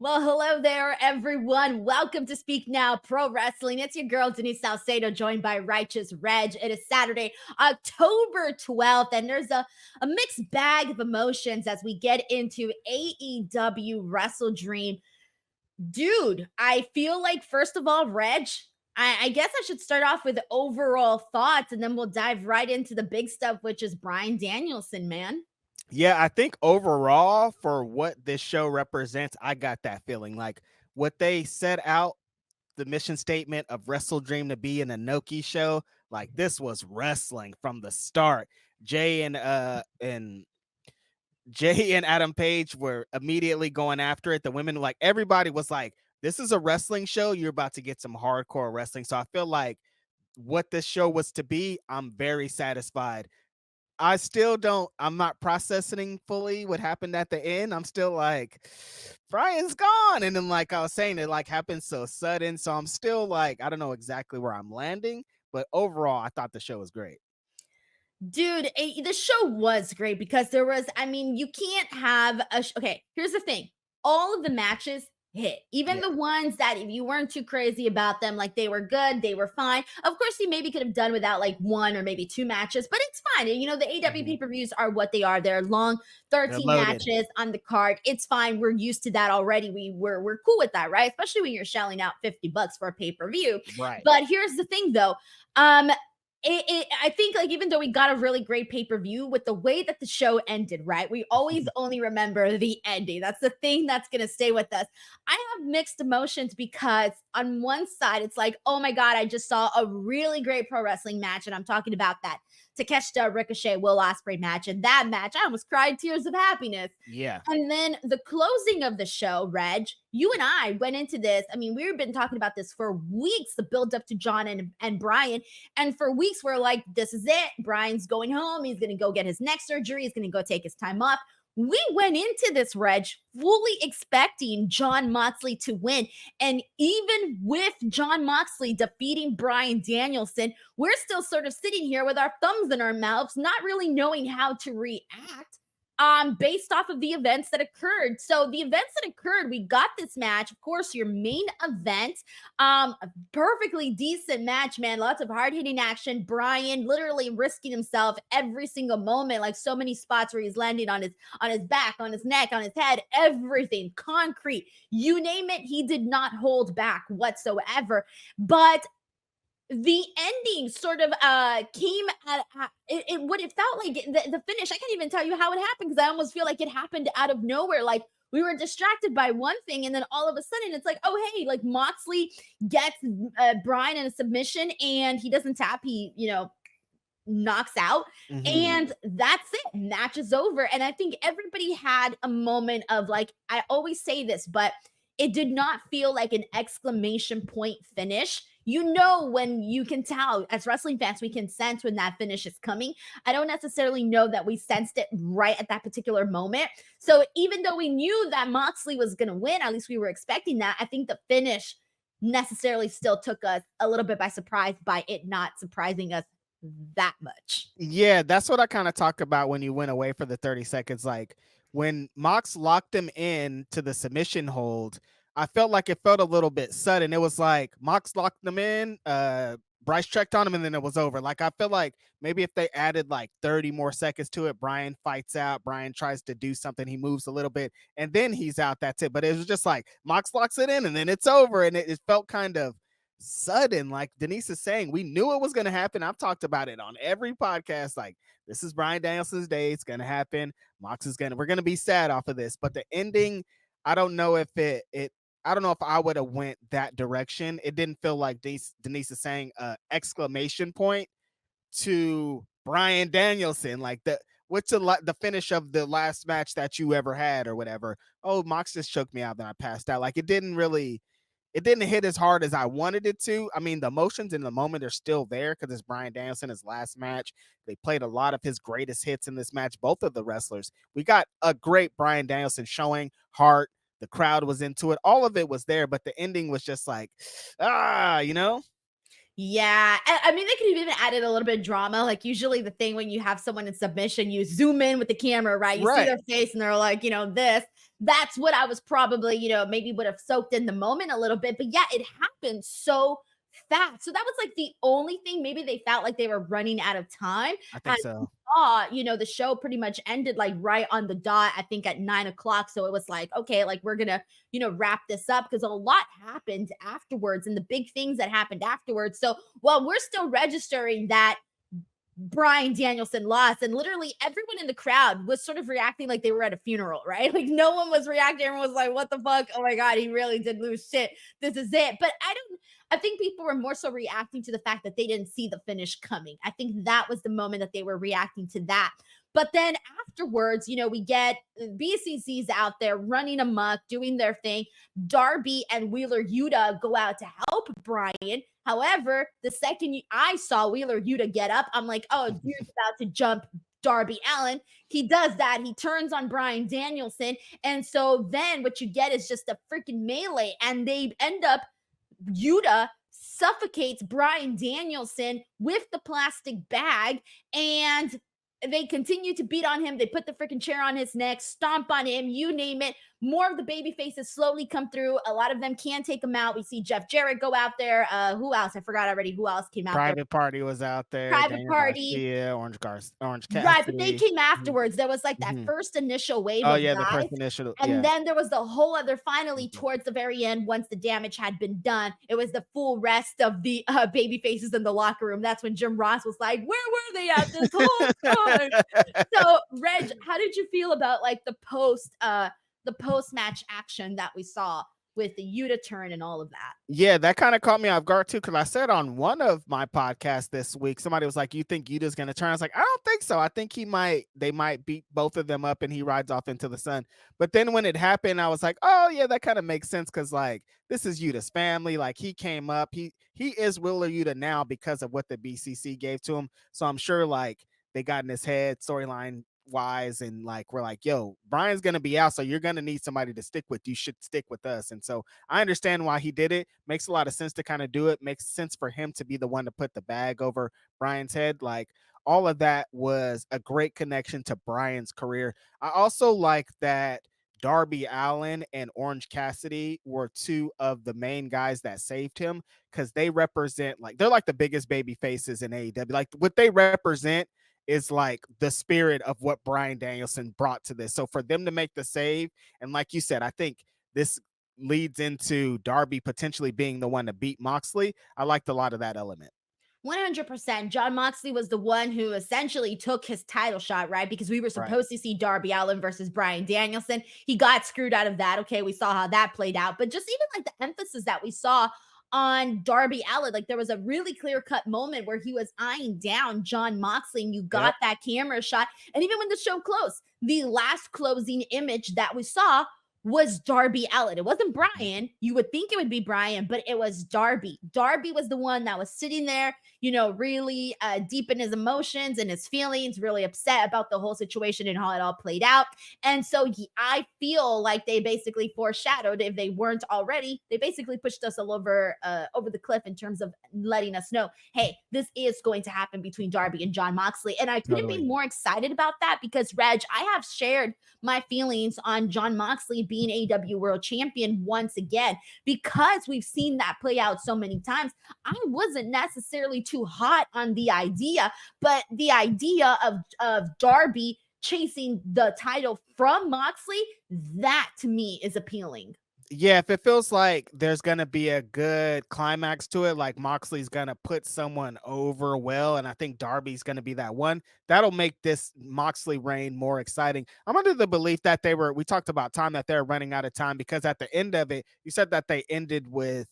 Well, hello there, everyone. Welcome to Speak Now Pro Wrestling. It's your girl, Denise Salcedo, joined by Righteous Reg. It is Saturday, October 12th, and there's a mixed bag of emotions as we get into AEW Wrestledream. Dude, I feel like, first of all, Reg, I guess I should start off with overall thoughts, and then we'll dive right into the big stuff, which is Bryan Danielson, man. Yeah, I think overall for what this show represents, I got that feeling. Like what they set out the mission statement of Wrestle Dream to be an Inoki show, like this was wrestling from the start. Jay and Jay and Adam Page were immediately going after it. The women, like everybody was like, this is a wrestling show. You're about to get some hardcore wrestling. So I feel like what this show was to be, I'm very satisfied. I still don't, I'm not processing fully what happened at the end. I'm still like, Brian's gone. And then, like I was saying, it like happened so sudden. So I'm still like, I don't know exactly where I'm landing, but overall, I thought the show was great. Dude, the show was great because there was, I mean, you can't have okay, here's the thing. All of the matches hit. Even Yeah. the ones that if you weren't too crazy about them, like they were good, they were fine. Of course, you maybe could have done without like one or maybe two matches, but it's fine. You know, the AW Mhm. pay-per-views are what they are. They're long, They're 13 loaded. matches on the card. It's fine. We're used to that already. We're cool with that, right? Especially when you're shelling out $50 for a pay-per-view. Right. But here's the thing though. Um, I think like even though we got a really great pay-per-view with the way that the show ended, right? We always only remember the ending. That's the thing that's going to stay with us. I have mixed emotions because on one side it's like, "Oh my god, I just saw a really great pro wrestling match," and I'm talking about that Takeshita Ricochet Will Ospreay match, and that match I almost cried tears of happiness. Yeah. And then the closing of the show, Reg, you and I went into this. I mean, we've been talking about this for weeks, the build up to Jon and Bryan. And for weeks, we're like, this is it. Bryan's going home. He's going to go get his neck surgery. He's going to go take his time off. We went into this, Reg, fully expecting Jon Moxley to win. And even with Jon Moxley defeating Bryan Danielson, we're still sort of sitting here with our thumbs in our mouths, not really knowing how to react based off of the events that occurred. So the events that occurred, we got this match, of course, your main event, a perfectly decent match, man. Lots of hard-hitting action. Bryan literally risking himself every single moment, like so many spots where he's landing on his back, on his neck, on his head, everything, concrete, you name it, he did not hold back whatsoever. But the ending sort of came at it what it felt like the finish. I can't even tell you how it happened because I almost feel like it happened out of nowhere. Like we were distracted by one thing, and then all of a sudden it's like, oh hey, like Moxley gets Bryan in a submission, and he doesn't tap. He knocks out, Hmm. and that's it. Match is over. And I think everybody had a moment of like, I always say this, but it did not feel like an exclamation point finish. You know, when you can tell as wrestling fans, we can sense when that finish is coming. I don't necessarily know that we sensed it right at that particular moment. So even though we knew that Moxley was going to win, at least we were expecting that, I think the finish necessarily still took us a little bit by surprise by it not surprising us that much. Yeah, that's what I kind of talked about when you went away for the 30 seconds. Like when Mox locked him in to the submission hold, I felt like it felt a little bit sudden. It was like Mox locked them in, Bryce checked on him, and then it was over. Like I feel like maybe if they added like 30 more seconds to it, Bryan fights out, Bryan tries to do something, he moves a little bit, and then he's out. That's it. But it was just like Mox locks it in and then it's over. And it felt kind of sudden. Like Denise is saying, we knew it was going to happen. I've talked about it on every podcast. Like, this is Bryan Danielson's day. It's going to happen. Mox is we're going to be sad off of this. But the ending, I don't know if I don't know if I would have went that direction. It didn't feel like Denise is saying exclamation point to Bryan Danielson, like what's the finish of the last match that you ever had or whatever. Oh, Mox just choked me out, then I passed out. Like it didn't hit as hard as I wanted it to. I mean, the emotions in the moment are still there because it's Bryan Danielson, his last match. They played a lot of his greatest hits in this match, both of the wrestlers. We got a great Bryan Danielson showing, heart. The crowd was into it. All of it was there, but the ending was just like, you know? Yeah, I mean, they could have even added a little bit of drama. Like usually the thing when you have someone in submission, you zoom in with the camera, right? You see Right. their face and they're like, this. That's what I was probably, maybe would have soaked in the moment a little bit. But yeah, it happened so fast. So that was like the only thing. Maybe they felt like they were running out of time. I think And so. the show pretty much ended like right on the dot, I think at 9 o'clock. So it was like, okay, like we're gonna, wrap this up because a lot happened afterwards and the big things that happened afterwards. So while we're still registering that Bryan Danielson lost, and literally everyone in the crowd was sort of reacting like they were at a funeral, right? Like no one was reacting. Everyone was like, what the fuck? Oh my God, he really did lose shit. This is it. But I think people were more so reacting to the fact that they didn't see the finish coming. I think that was the moment that they were reacting to that. But then afterwards, we get BCC's out there running amok, doing their thing. Darby and Wheeler Yuta go out to help Bryan. However, the second I saw Wheeler Yuta get up, I'm like, oh, dude's about to jump Darby Allin. He does that. He turns on Bryan Danielson. And so then what you get is just a freaking melee. And they end up, Yuta suffocates Bryan Danielson with the plastic bag. And they continue to beat on him. They put the freaking chair on his neck, stomp on him, you name it. More of the baby faces slowly come through. A lot of them can take him out. We see Jeff Jarrett go out there. Who else? I forgot already who else came out there. Private Party was out there. Private Daniel Party. Garcia, Orange Right, but they Cassidy. came afterwards. There was like that Mhm. first initial wave Oh of yeah, the guys. first initial. And Yeah. then there was the whole other finally Mhm. towards the very end, once the damage had been done, it was the full rest of the baby faces in the locker room. That's when Jim Ross was like, where were they at this whole time? So, Reg, how did you feel about like the post match action that we saw with the Yuta turn and all of that? Yeah, that kind of caught me off guard too, because I said on one of my podcasts this week, somebody was like, "You think Yuta's gonna turn?" I was like, "I don't think so. I think they might beat both of them up, and he rides off into the sun." But then when it happened, I was like, "Oh yeah, that kind of makes sense," because like this is Yuta's family. Like he came up, he is Willer Yuta now because of what the BCC gave to him. So I'm sure like they got in his head storyline wise and like we're like, yo, Brian's gonna be out, so you're gonna need somebody to stick with. You should stick with us. And so I understand why he did it. Makes a lot of sense to kind of do it. Makes sense for him to be the one to put the bag over Brian's head. Like all of that was a great connection to Brian's career. I also like that Darby Allin and Orange Cassidy were two of the main guys that saved him because they represent like they're like the biggest baby faces in AEW. Like what they represent is like the spirit of what Bryan Danielson brought to this. So for them to make the save, and like you said, I think this leads into Darby potentially being the one to beat Moxley. I liked a lot of that element. 100%. Jon Moxley was the one who essentially took his title shot, right? Because we were Right. supposed to see Darby Allin versus Bryan Danielson. He got screwed out of that. Okay, we saw how that played out. But just even like the emphasis that we saw on Darby Allin, like there was a really clear cut moment where he was eyeing down Jon Moxley, and you got Yep. that camera shot. And even when the show closed, the last closing image that we saw was Darby Allin. It wasn't Bryan. You would think it would be Bryan, but it was Darby. Darby was the one that was sitting there, really deep in his emotions and his feelings, really upset about the whole situation and how it all played out. And so I feel like they basically foreshadowed, if they weren't already, they basically pushed us all over the cliff in terms of letting us know, hey, this is going to happen between Darby and Jon Moxley. And I couldn't be Totally. more excited about that because, Reg, I have shared my feelings on Jon Moxley being AEW World Champion once again because we've seen that play out so many times. I wasn't necessarily too hot on the idea, but the idea of Darby chasing the title from Moxley, that to me is appealing. Yeah, if it feels like there's gonna be a good climax to it, like Moxley's gonna put someone over well, and I think Darby's gonna be that one, that'll make this Moxley reign more exciting. I'm under the belief that we talked about time, that they're running out of time because at the end of it, you said that they ended with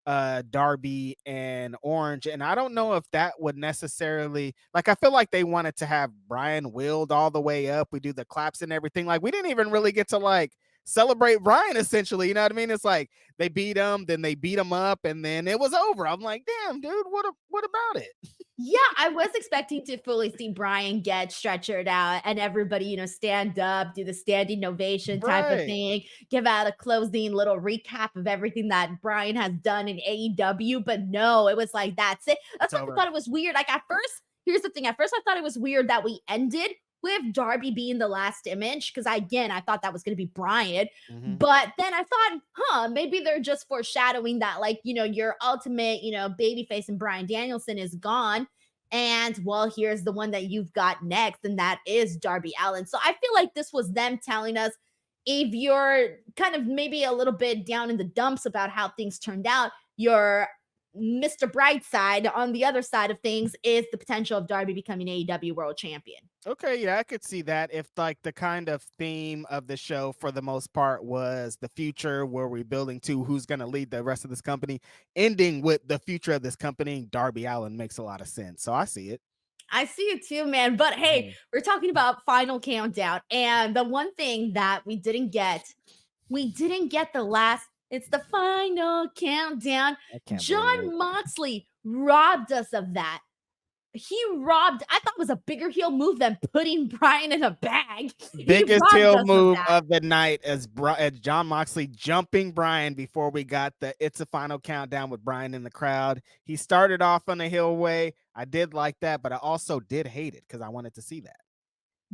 Darby and Orange, and I don't know if that would necessarily like I feel like they wanted to have Brian willed all the way up. We do the claps and everything. Like we didn't even really get to like celebrate Brian essentially. You know what I mean? It's like they beat him, then they beat him up, and then it was over. I'm like, damn, dude, what about it? Yeah, I was expecting to fully see Bryan get stretchered out and everybody, stand up, do the standing ovation type of Right. thing, give out a closing little recap of everything that Bryan has done in AEW. But no, it was like, that's it. That's It's why I over. thought it was weird. Like, at first, here's the thing. At first, I thought it was weird that we ended with Darby being the last image. Cause again, I thought that was going to be Bryan. Mhm. But then I thought, maybe they're just foreshadowing that, like, your ultimate, babyface and Bryan Danielson is gone. And well, here's the one that you've got next, and that is Darby Allin. So I feel like this was them telling us, if you're kind of maybe a little bit down in the dumps about how things turned out, your Mr. Brightside on the other side of things is the potential of Darby becoming AEW World Champion. Okay, yeah, I could see that if like the kind of theme of the show for the most part was the future, where we're building to who's going to lead the rest of this company, ending with the future of this company, Darby Allin makes a lot of sense. So I see it. I see it too, man. But hey, Mhm. we're talking about Final Countdown. And the one thing that we didn't get the last, it's the final countdown. I can't believe it. Jon Moxley robbed us of that. I thought it was a bigger heel move than putting Bryan in a bag. He Biggest robbed heel us of move that. of the night as Jon Moxley jumping Bryan before we got the "It's a Final Countdown" with Bryan in the crowd. He started off on the heel way. I did like that, but I also did hate it because I wanted to see that.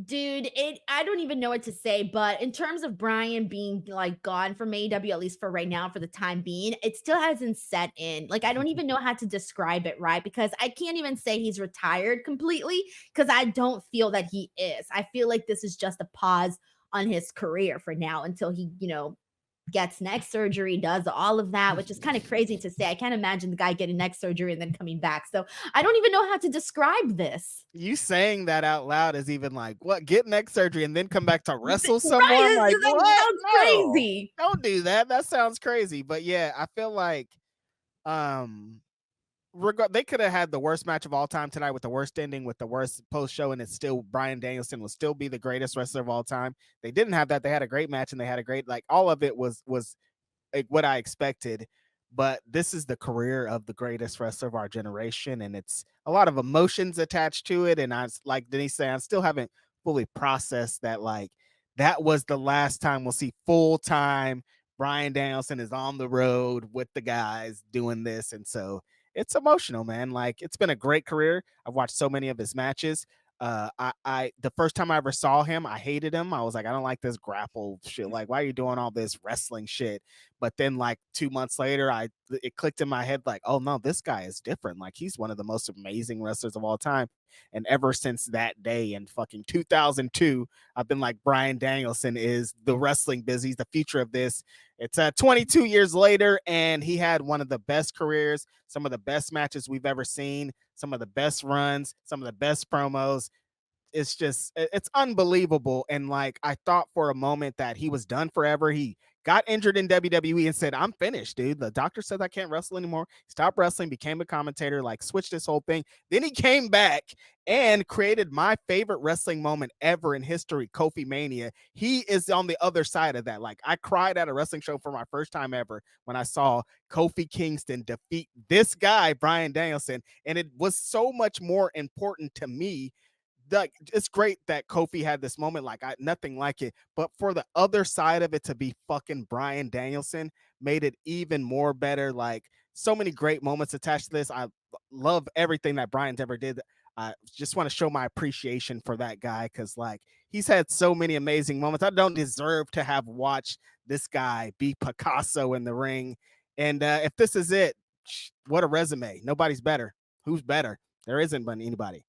Dude, I don't even know what to say, but in terms of Bryan being like gone from AEW, at least for right now, for the time being, it still hasn't set in. Like, I don't even know how to describe it, right? Because I can't even say he's retired completely because I don't feel that he is. I feel like this is just a pause on his career for now until he, gets neck surgery, does all of that, which is kind of crazy to say. I can't imagine the guy getting neck surgery and then coming back. So I don't even know how to describe this. You saying that out loud is even like, what? Get neck surgery and then come back to wrestle someone? Right? Like, That what? sounds No, crazy. don't do that. That sounds crazy. But yeah, I feel like um they could have had the worst match of all time tonight with the worst ending, with the worst post show, and it's still Bryan Danielson will still be the greatest wrestler of all time. They didn't have that. They had a great match and they had a great, like, all of it was like what I expected. But this is the career of the greatest wrestler of our generation, and it's a lot of emotions attached to it. And like Denise said, I still haven't fully processed that. Like, that was the last time we'll see full time Bryan Danielson is on the road with the guys doing this, and so it's emotional, man. Like, it's been a great career. I've watched so many of his matches. I the first time I ever saw him, I hated him. I was like, I don't like this grapple shit. Like, why are you doing all this wrestling shit? But then, like 2 months later, it clicked in my head, like, oh no, this guy is different. Like, he's one of the most amazing wrestlers of all time. And ever since that day in fucking 2002, I've been like, Bryan Danielson is the wrestling biz. He's the future of this. It's 22 years later, and he had one of the best careers, some of the best matches we've ever seen, some of the best runs, some of the best promos. It's unbelievable. And like, I thought for a moment that he was done forever. He got injured in WWE and said, I'm finished, dude. The doctor said I can't wrestle anymore. Stopped wrestling, became a commentator, like switched this whole thing. Then he came back and created my favorite wrestling moment ever in history, Kofi Mania. He is on the other side of that. Like, I cried at a wrestling show for my first time ever when I saw Kofi Kingston defeat this guy, Bryan Danielson. And it was so much more important to me. Like, it's great that Kofi had this moment, like, nothing like it, but for the other side of it to be fucking Bryan Danielson made it even more better. Like, so many great moments attached to this. I love everything that Bryan's ever did. I just want to show my appreciation for that guy, because like, he's had so many amazing moments. I don't deserve to have watched this guy be Picasso in the ring. And if this is it, what a resume. Nobody's better. Who's better? There isn't but anybody.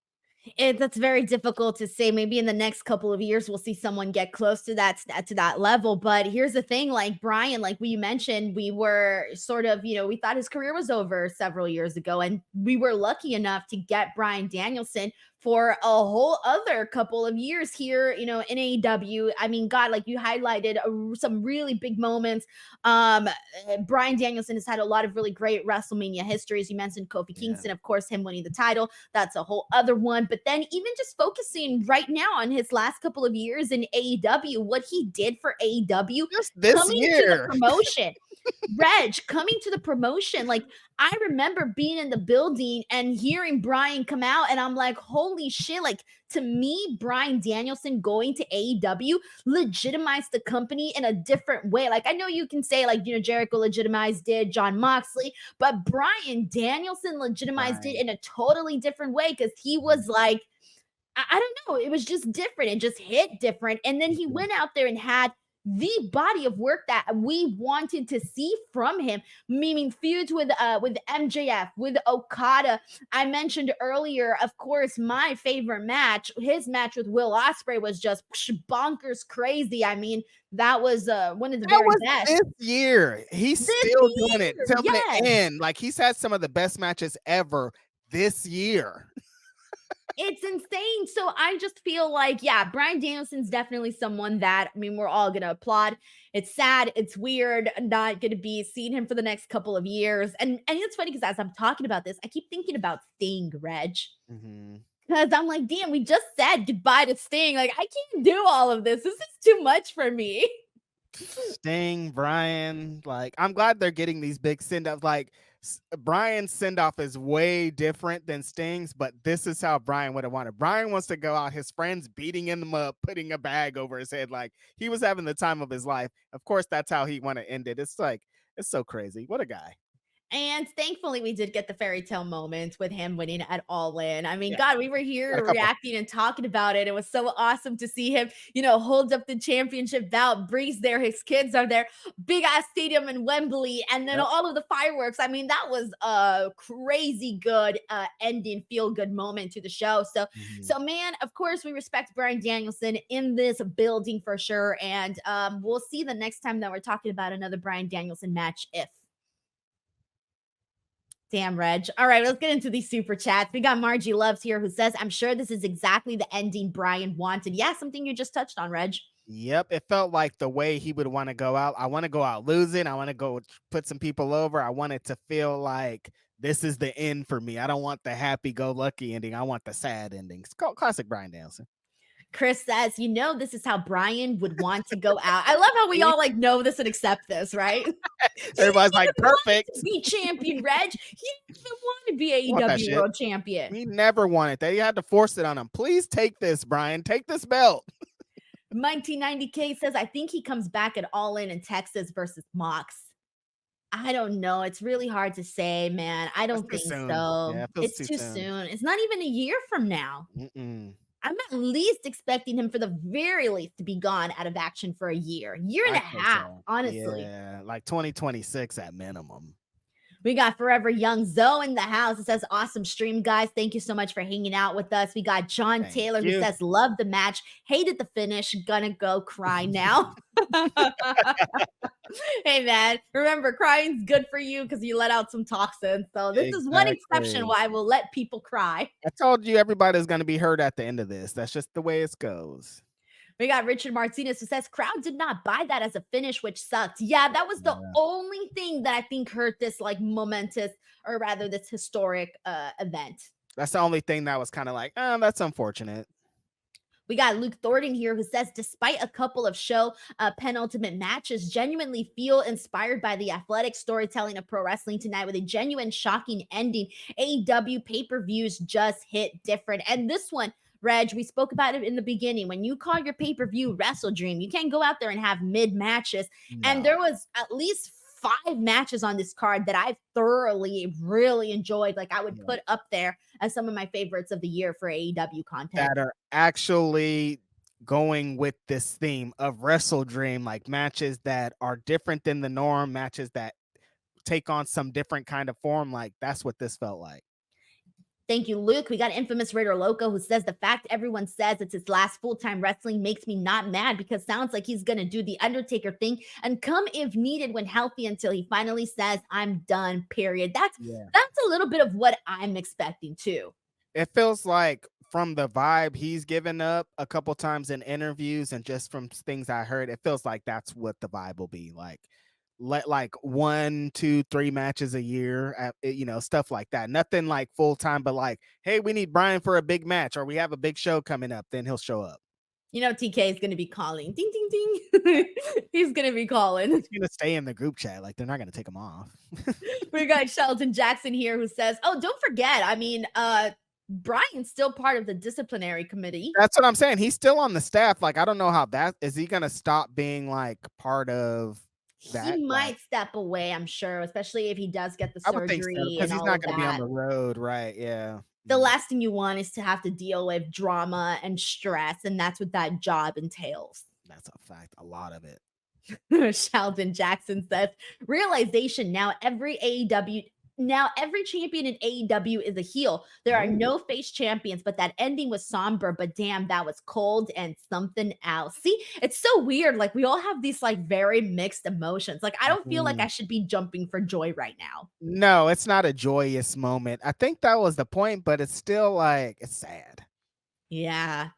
That's very difficult to say. Maybe in the next couple of years, we'll see someone get close to that level. But here's the thing: like Bryan, like we mentioned, we were sort of, we thought his career was over several years ago, and we were lucky enough to get Bryan Danielson for a whole other couple of years here, in AEW. I mean, God, like you highlighted some really big moments. Bryan Danielson has had a lot of really great WrestleMania histories. You mentioned Kofi Kingston, of course, him winning the title. That's a whole other one. But then even just focusing right now on his last couple of years in AEW, what he did for AEW, Just this coming to the year. promotion. Reg, coming to the promotion, like I remember being in the building and hearing Bryan come out, and I'm like, holy shit! Like to me, Bryan Danielson going to AEW legitimized the company in a different way. Like I know you can say like Jericho legitimized it, Jon Moxley, but Bryan Danielson legitimized it Right. in a totally different way because he was like I don't know. It was just different. It just hit different. And then he Mhm. went out there and had the body of work that we wanted to see from him, meaning feuds with MJF, with Okada. I mentioned earlier, of course, my favorite match, his match with Will Ospreay was just bonkers crazy. I mean, that was one of the That very was best. this year. He's This still doing it year, till the yes. end. Like, he's had some of the best matches ever this year. It's insane. So I just feel like, yeah, Bryan Danielson's definitely someone that, I mean, we're all going to applaud. It's sad. It's weird. Not going to be seeing him for the next couple of years. And it's funny because as I'm talking about this, I keep thinking about Sting, Reg. Mhm. Because I'm like, damn, we just said goodbye to Sting. Like, I can't do all of this. This is too much for me. Sting, Bryan, like, I'm glad they're getting these big send-offs. Like, Bryan's send-off is way different than Sting's, but this is how Bryan would have wanted. Bryan wants to go out, his friends beating him up, putting a bag over his head, like he was having the time of his life. Of course, that's how he want to end it. It's like, it's so crazy. What a guy. And thankfully, we did get the fairy tale moment with him winning at All In. I mean, Yeah, God, we were got a here couple. reacting and talking about it. It was so awesome to see him, hold up the championship belt. Breeze there, his kids are there, big ass stadium in Wembley, and then Yep. all of the fireworks. I mean, that was a crazy good ending, feel good moment to the show. So, Mhm. so man, of course, we respect Bryan Danielson in this building for sure, and we'll see the next time that we're talking about another Bryan Danielson match if. Damn, Reg. All right, let's get into these super chats. We got Margie Loves here who says, I'm sure this is exactly the ending Bryan wanted. Yeah, something you just touched on, Reg. Yep, it felt like the way he would want to go out. I want to go out losing. I want to go put some people over. I want it to feel like this is the end for me. I don't want the happy-go-lucky ending. I want the sad endings. Classic Bryan Danielson. Chris says, this is how Bryan would want to go out. I love how we all like know this and accept this, right? He Everybody's didn't like, even want to perfect. be champion, Reg. He didn't even want to be Want that AEW shit. World Champion. He never wanted that. He had to force it on him. Please take this, Bryan. Take this belt. Mike T90K says, I think he comes back at All In Texas versus Mox. I don't know. It's really hard to say, man. I That's don't too think soon. so. Yeah, it feels It's too too soon. soon. It's not even a year from now. Mm-mm. I'm at least expecting him for the very least to be gone out of action for a year and a I'd say half, so. honestly. Yeah, like 2026 at minimum. We got Forever Young Zoe in the house. It says, awesome stream, guys. Thank you so much for hanging out with us. We got John Thank Taylor who you. says, love the match, hated the finish, gonna go cry now. Hey, man, remember, crying's good for you because you let out some toxins. So this is one exception Exactly. why we'll let people cry. I told you everybody's gonna be hurt at the end of this. That's just the way it goes. We got Richard Martinez who says, crowd did not buy that as a finish, which sucked. Yeah, that was the Yeah. only thing that I think hurt this like momentous, or rather this historic event. That's the only thing that was kind of like, that's unfortunate. We got Luke Thornton here who says, despite a couple of show penultimate matches, genuinely feel inspired by the athletic storytelling of pro wrestling tonight with a genuine, shocking ending. AEW pay-per-views just hit different. And this one, Reg, we spoke about it in the beginning. When you call your pay-per-view Wrestledream, you can't go out there and have mid matches. And No. there was at least 5 matches on this card that I thoroughly, really enjoyed. Like I would Yeah. put up there as some of my favorites of the year for AEW content. That are actually going with this theme of Wrestle Dream, like matches that are different than the norm, matches that take on some different kind of form. Like that's what this felt like. Thank you, Luke. We got Infamous Raider Loco who says the fact everyone says it's his last full-time wrestling makes me not mad because sounds like he's going to do the Undertaker thing and come if needed when healthy until he finally says, I'm done, period. That's Yeah. a little bit of what I'm expecting too. It feels like from the vibe he's given up a couple times in interviews and just from things I heard, it feels like that's what the vibe will be like. Let like 1, 2, 3 matches a year, stuff like that. Nothing like full time, but like, hey, we need Bryan for a big match or we have a big show coming up, then he'll show up. You know, TK is going to be calling. Ding, ding, ding. He's going to be calling. He's going to stay in the group chat. Like, they're not going to take him off. We got Sheldon Jackson here who says, oh, don't forget. I mean, Bryan's still part of the disciplinary committee. That's what I'm saying. He's still on the staff. Like, I don't know how that is. He going to stop being like part of that? He might step away, I'm sure, especially if he does get the I would think so, surgery because and he's all not of going to be on that. the road, right? Yeah. The last thing you want is to have to deal with drama and stress, and that's what that job entails. That's a fact. A lot of it. Sheldon Jackson says, realization now every champion in AEW is a heel. There are no face champions, but that ending was somber, but damn, that was cold and something else. See, it's so weird. Like, we all have these like very mixed emotions. Like, I don't feel like I should be jumping for joy right now. No, it's not a joyous moment. I think that was the point, but it's still like, it's sad. Yeah.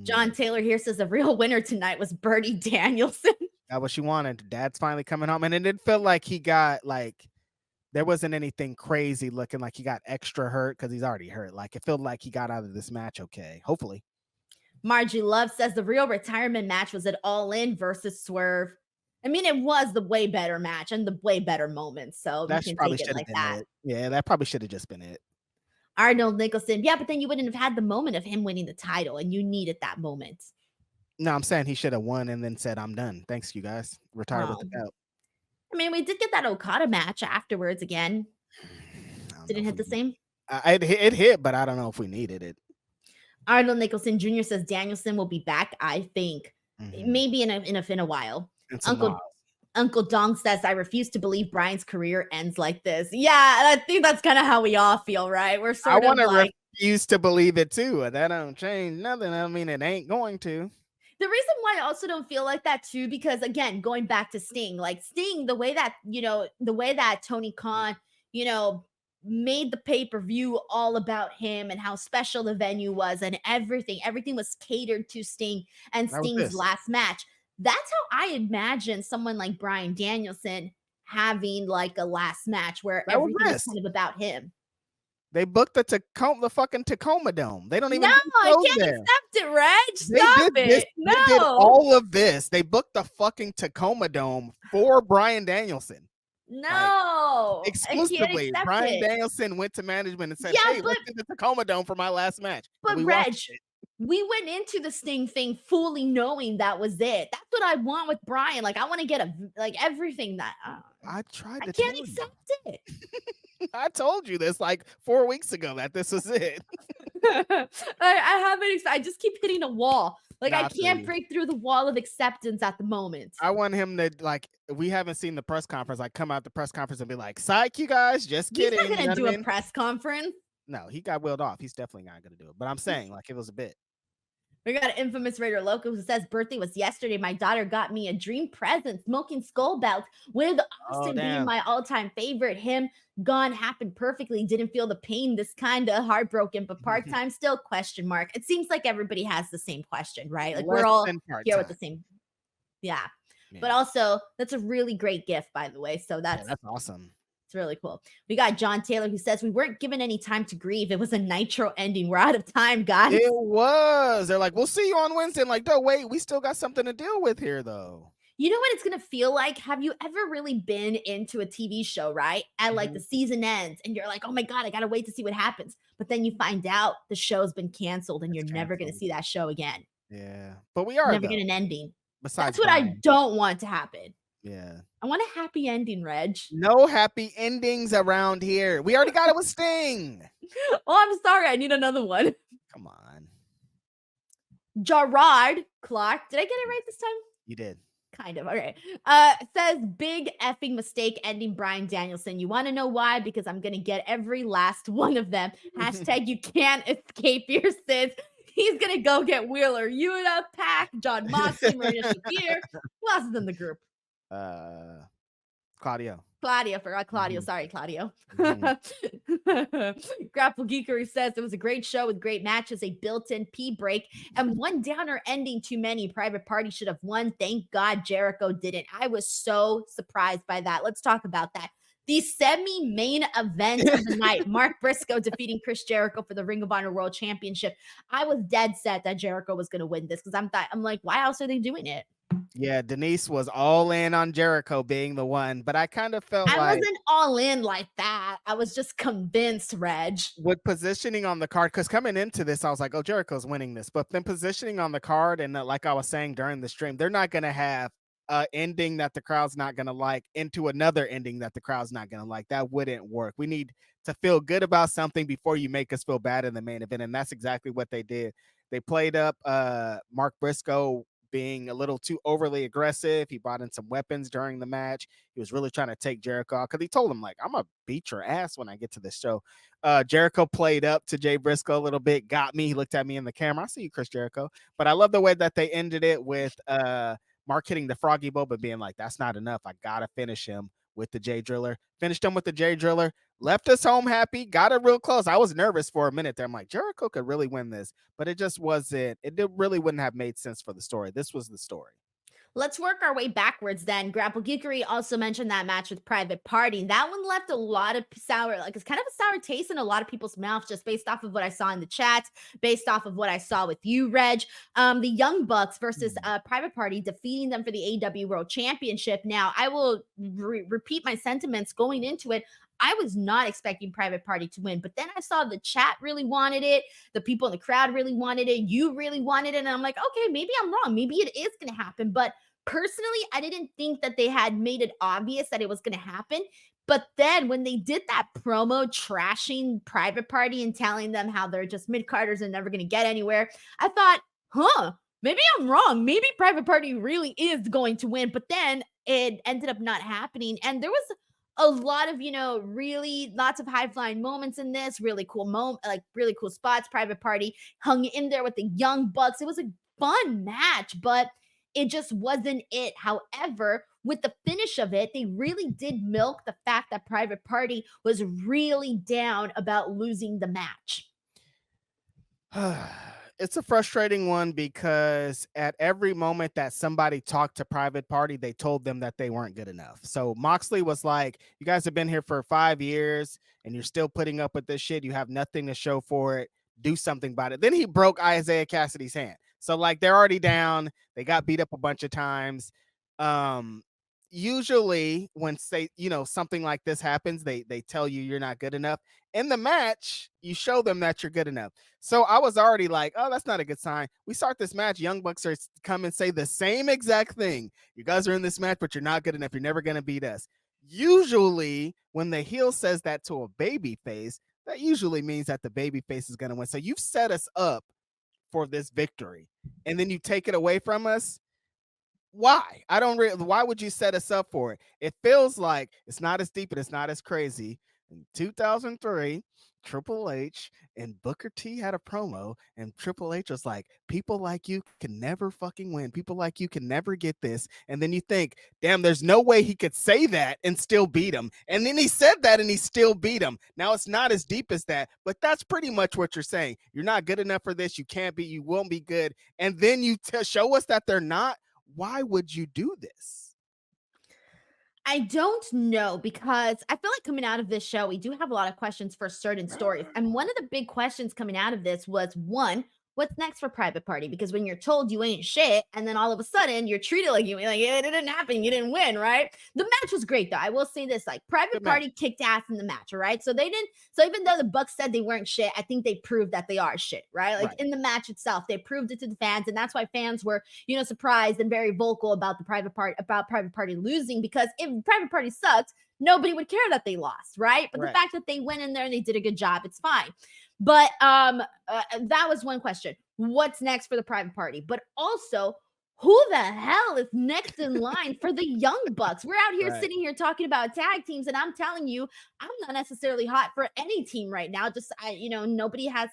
John Taylor here says the real winner tonight was Brody Danielson. That's what she wanted. Dad's finally coming home. And it didn't feel like he got like, there wasn't anything crazy looking like he got extra hurt because he's already hurt. Like, it felt like he got out of this match okay. Hopefully. Margie Love says the real retirement match was at All In versus Swerve. I mean, it was the way better match and the way better moment. So that you can probably take should it have like been that. it. Yeah, that probably should have just been it. Arnold Nicholson. Yeah, but then you wouldn't have had the moment of him winning the title, and you needed that moment. No, I'm saying he should have won and then said, I'm done. Thanks, you guys. Retire with the belt. I mean, we did get that Okada match afterwards again. Didn't hit the same? It hit, but I don't know if we needed it. Arnold Nicholson Jr. says Danielson will be back, I think. Maybe in a while. Uncle Dong says, I refuse to believe Bryan's career ends like this. Yeah, and I think that's kind of how we all feel, right? We're sort of like... refuse to believe it too. That don't change nothing. I mean, it ain't going to. The reason why I also don't feel like that too, because again, going back to Sting, like Sting, the way that Tony Khan, made the pay-per-view all about him and how special the venue was and everything was catered to Sting and Sting's last match. That's how I imagine someone like Bryan Danielson having like a last match where everything is kind of about him. They booked the fucking Tacoma Dome. They don't even. No, I can't accept it, Reg. Stop it. No. They did all of this. They booked the fucking Tacoma Dome for Bryan Danielson. No, exclusively. Bryan Danielson went to management and said, "Hey, let's do the Tacoma Dome for my last match." But Reg, we went into the Sting thing fully knowing that was it. That's what I want with Bryan. Like, I want to get everything that I tried. I can't accept it. I told you this like 4 weeks ago that this was it. I haven't. I just keep hitting a wall. Like, I can't break through the wall of acceptance at the moment. I want him to, like, we haven't seen the press conference, like, come out the press conference and be like, psych, you guys, just kidding. He's not going to do a press conference. No, he got wheeled off. He's definitely not going to do it. But I'm saying, like, it was a bit. We got an infamous Raider Loco who says, birthday was yesterday. My daughter got me a dream present, smoking skull belt, with Austin being my all-time favorite. Him gone happened perfectly. Didn't feel the pain. This kind of heartbroken, but part-time still ? It seems like everybody has the same question, right? Like, we're all here with the same. Yeah. But also, that's a really great gift, by the way. So that's awesome. It's really cool. We got John Taylor who says, we weren't given any time to grieve. It was a Nitro ending. We're out of time, guys. It was. They're like, we'll see you on Wednesday. I'm like, no, wait, we still got something to deal with here, though. You know what it's going to feel like? Have you ever really been into a TV show, right? And like the season ends and you're like, oh my God, I got to wait to see what happens. But then you find out the show's been canceled and you're never going to see that show again. Yeah. But we are never get an ending. Besides That's what I don't want to happen. Yeah. I want a happy ending, Reg. No happy endings around here. We already got it with Sting. Oh, I'm sorry. I need another one. Come on. Gerard Clark. Did I get it right this time? You did. Kind of. Okay. Says big effing mistake ending Bryan Danielson. You want to know why? Because I'm going to get every last one of them. Hashtag you can't escape your sins. He's going to go get Wheeler, Yuta, Pac, Jon Moxley, Marina Shafir. Who else is in the group? Claudio. Forgot Claudio. Sorry, Claudio. Grapple Geekery says it was a great show with great matches, a built-in pee break, and one downer ending too many. Private Party should have won. Thank God Jericho didn't. I was so surprised by that. Let's talk about that. the semi-main event of the night, Mark Briscoe defeating Chris Jericho for the Ring of Honor World Championship. I was dead set that Jericho was going to win this because I'm like, why else are they doing it? Yeah, Denise was all in on Jericho being the one, but I kind of felt I like wasn't all in like that. I was just convinced, Reg. with positioning on the card, because coming into this, I was like, oh, Jericho's winning this. But then positioning on the card, and like I was saying during the stream, they're not going to have an ending that the crowd's not going to like into another ending that the crowd's not going to like. That wouldn't work. We need to feel good about something before you make us feel bad in the main event. And that's exactly what they did. They played up Mark Briscoe being a little too overly aggressive. He brought in some weapons during the match. He was really trying to take Jericho out because he told him, like, I'm going to beat your ass when I get to this show. Jericho played up to Jay Briscoe a little bit, got me. He looked at me in the camera. I see you, Chris Jericho. But I love the way that they ended it with Mark hitting the Froggy Bow, but being like, that's not enough. I got to finish him with the J Driller. Finished him with the J Driller. Left us home happy. Got it real close. I was nervous for a minute there. I'm like, Jericho could really win this, but it just wasn't. Really wouldn't have made sense for the story. This was the story. Let's work our way backwards then. Grapple Geekery also mentioned that match with Private Party. That one left a lot of sour, like it's kind of a sour taste in a lot of people's mouths just based off of what I saw in the chat, based off of what I saw with you, Reg. The Young Bucks versus Private Party defeating them for the AEW World Championship. Now, I will repeat my sentiments going into it. I was not expecting Private Party to win, but then I saw the chat really wanted it. The people in the crowd really wanted it. You really wanted it. And I'm like, okay, maybe I'm wrong. Maybe it is going to happen. But personally, I didn't think that they had made it obvious that it was going to happen. But then when they did that promo trashing Private Party and telling them how they're just mid-carders and never going to get anywhere, I thought, maybe I'm wrong. Maybe Private Party really is going to win. But then it ended up not happening. And there was a lot of, really lots of high-flying moments in this, really cool really cool spots. Private Party hung in there with the Young Bucks. It was a fun match, but it just wasn't it. However, with the finish of it, they really did milk the fact that Private Party was really down about losing the match. It's a frustrating one because at every moment that somebody talked to Private Party, they told them that they weren't good enough. So Moxley was like, you guys have been here for 5 years and you're still putting up with this shit. You have nothing to show for it. Do something about it. Then he broke Isaiah Cassidy's hand. So like they're already down. They got beat up a bunch of times. Usually when something like this happens, they tell you you're not good enough. In the match, you show them that you're good enough. So I was already like, oh, that's not a good sign. We start this match, Young Bucks are come and say the same exact thing. You guys are in this match, but you're not good enough. You're never going to beat us. Usually when the heel says that to a baby face, that usually means that the baby face is going to win. So you've set us up for this victory and then you take it away from us. Why? Why would you set us up for it? It feels like it's not as deep and it's not as crazy. In 2003, Triple H and Booker T had a promo, and Triple H was like, people like you can never fucking win. People like you can never get this. And then you think, damn, there's no way he could say that and still beat him. And then he said that and he still beat him. Now it's not as deep as that, but that's pretty much what you're saying. You're not good enough for this. You can't be, you won't be good. And then you show us that they're not. Why would you do this? I don't know, because I feel like coming out of this show, we do have a lot of questions for certain stories. And one of the big questions coming out of this was, one, what's next for Private Party? Because when you're told you ain't shit, and then all of a sudden you're treated like it didn't happen, you didn't win, right? The match was great though. I will say this, like Private Party kicked ass in the match, right? So even though the Bucks said they weren't shit, I think they proved that they are shit, right? Like in the match itself, they proved it to the fans, and that's why fans were, surprised and very vocal about Private Party losing, because if Private Party sucked, nobody would care that they lost, right? But the fact that they went in there and they did a good job, it's fine. But that was one question. What's next for the Private Party? But also, who the hell is next in line for the Young Bucks? We're out here sitting here talking about tag teams, and I'm telling you, I'm not necessarily hot for any team right now. Just nobody has.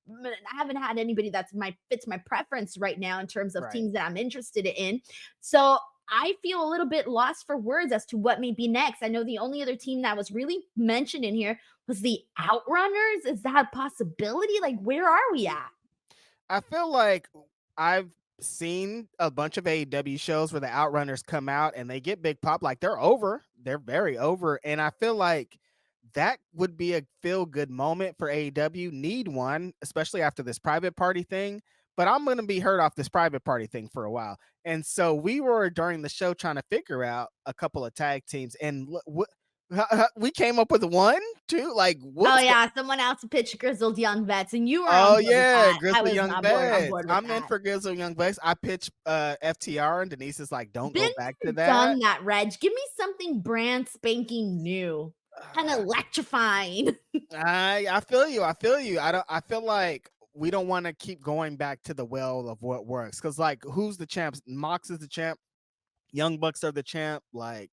I haven't had anybody that's fits my preference right now in terms of teams that I'm interested in. So I feel a little bit lost for words as to what may be next. I know the only other team that was really mentioned in here was the Outrunners. Is that a possibility? Like, where are we at? I feel like I've seen a bunch of AEW shows where the Outrunners come out and they get big pop, like they're over. They're very over. And I feel like that would be a feel good moment for AEW. Need one, especially after this private party thing. But I'm going to be hurt off this private party thing for a while. And so we were during the show trying to figure out a couple of tag teams. And we came up with one, too. Like, Oh what's yeah, someone else pitched Grizzled Young Vets, and you were on Oh board with yeah, that. I Grizzly was Young not on Vets. board with I'm in that. for Grizzly Young Vets. I pitched FTR and Denise is like, don't go Been back to there, that. done that, Reg. Give me something brand spanking new and electrifying. I feel you. I feel you. I feel like we don't want to keep going back to the well of what works. Cause like who's the champ? Mox is the champ, Young Bucks are the champ. Like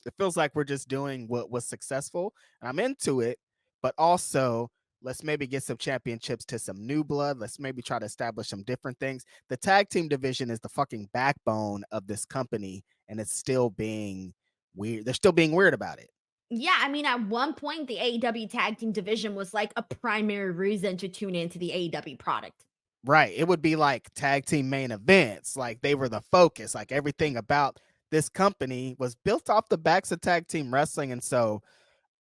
it feels like we're just doing what was successful. And I'm into it, but also let's maybe get some championships to some new blood. Let's maybe try to establish some different things. The tag team division is the fucking backbone of this company, and it's still being weird. They're still being weird about it. Yeah, I mean, at one point, the AEW tag team division was like a primary reason to tune into the AEW product. Right. It would be like tag team main events. Like they were the focus. Like everything about this company was built off the backs of tag team wrestling. And so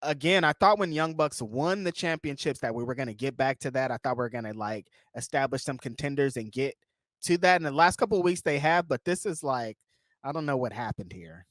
again, I thought when Young Bucks won the championships that we were going to get back to that. I thought we were going to like establish some contenders and get to that. In the last couple of weeks they have, but this is like, I don't know what happened here.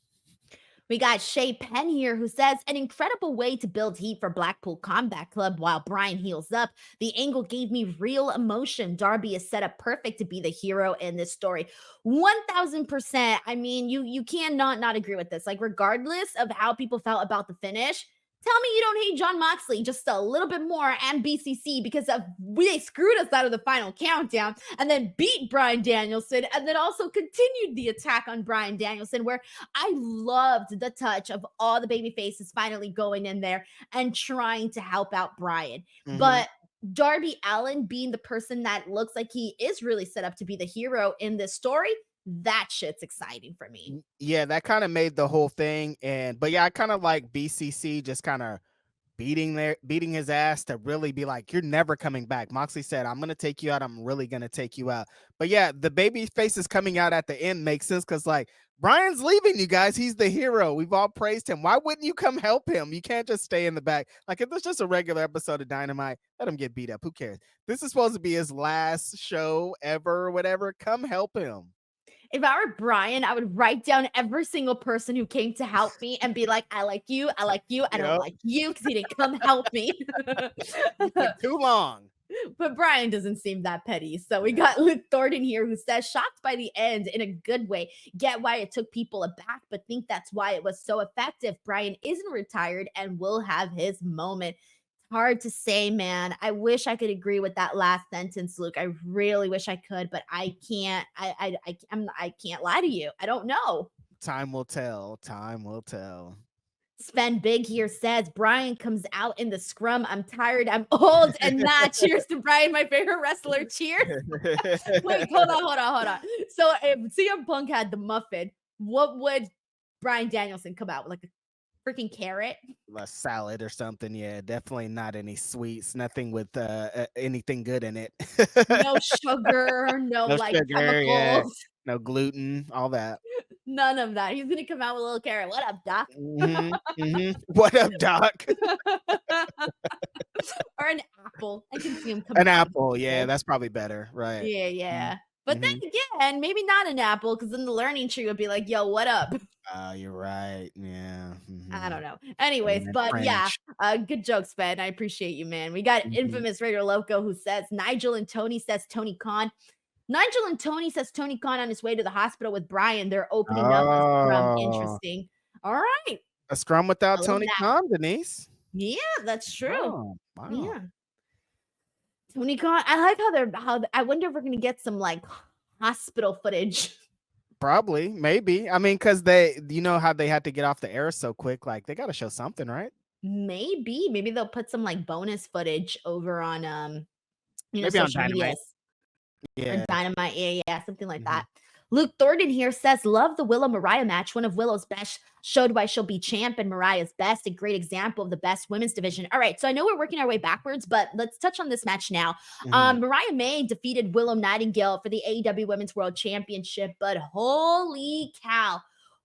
We got Shay Penn here who says an incredible way to build heat for Blackpool Combat Club while Bryan heals up. The angle gave me real emotion. Darby is set up perfect to be the hero in this story. 1000%. I mean, you cannot not agree with this. Like, regardless of how people felt about the finish, tell me you don't hate Jon Moxley just a little bit more and BCC because they screwed us out of the final countdown and then beat Bryan Danielson and then also continued the attack on Bryan Danielson, where I loved the touch of all the baby faces finally going in there and trying to help out Bryan. Mhm. But Darby Allin being the person that looks like he is really set up to be the hero in this story, that shit's exciting for me. Yeah, that kind of made the whole thing. But yeah, I kind of like BCC just kind of beating his ass to really be like, you're never coming back. Moxley said, I'm gonna take you out. I'm really gonna take you out. But yeah, the baby faces coming out at the end makes sense because like Bryan's leaving, you guys. He's the hero. We've all praised him. Why wouldn't you come help him? You can't just stay in the back. Like if it's just a regular episode of Dynamite, let him get beat up. Who cares? This is supposed to be his last show ever or whatever. Come help him. If I were Bryan, I would write down every single person who came to help me and be like, I like you, I like you, I don't like you because he didn't come help me. Too long. But Bryan doesn't seem that petty. So we got Luke Thornton here who says, shocked by the end in a good way. Get why it took people aback, but think that's why it was so effective. Bryan isn't retired and will have his moment. Hard to say, man. I wish I could agree with that last sentence, Luke. I really wish I could, but I can't. I can't lie to you. I don't know. Time will tell. Time will tell. Sven Big here says Bryan comes out in the scrum. I'm tired. I'm old and not. Cheers to Bryan, my favorite wrestler. Cheers. Wait, hold on. So if CM Punk had the muffin, what would Bryan Danielson come out with? Like a freaking carrot? A salad or something. Yeah, definitely not any sweets. Nothing with anything good in it. No sugar, no like sugar, chemicals. Yeah. No gluten, all that. None of that. He's gonna come out with a little carrot. What up, Doc? What up, Doc? Or an apple. I can see him coming. An apple, yeah, that's probably better, right? Yeah. But then again, maybe not an apple, because then the learning tree would be like, yo, what up? You're right. Yeah. I don't know. Anyways, but French. yeah, good jokes, Ben. I appreciate you, man. We got infamous Raider Loco who says Nigel and Tony says Tony Khan. Nigel and Tony says Tony Khan on his way to the hospital with Bryan. They're opening up a scrum. Interesting. All right. A scrum without Tony Khan, Denise. Yeah, that's true. Oh, wow. Yeah. Tony Khan. I like how I wonder if we're gonna get some like hospital footage. Probably, maybe. I mean, because you know how they had to get off the air so quick. Like they got to show something, right? Maybe they'll put some like bonus footage over on maybe social media. Yeah, Dynamite, yeah, something like that. Luke Thornton here says, love the Willow Mariah match. One of Willow's best, showed why she'll be champ and Mariah's best. A great example of the best women's division. All right, so I know we're working our way backwards, but let's touch on this match now. Mariah May defeated Willow Nightingale for the AEW Women's World Championship, but holy cow,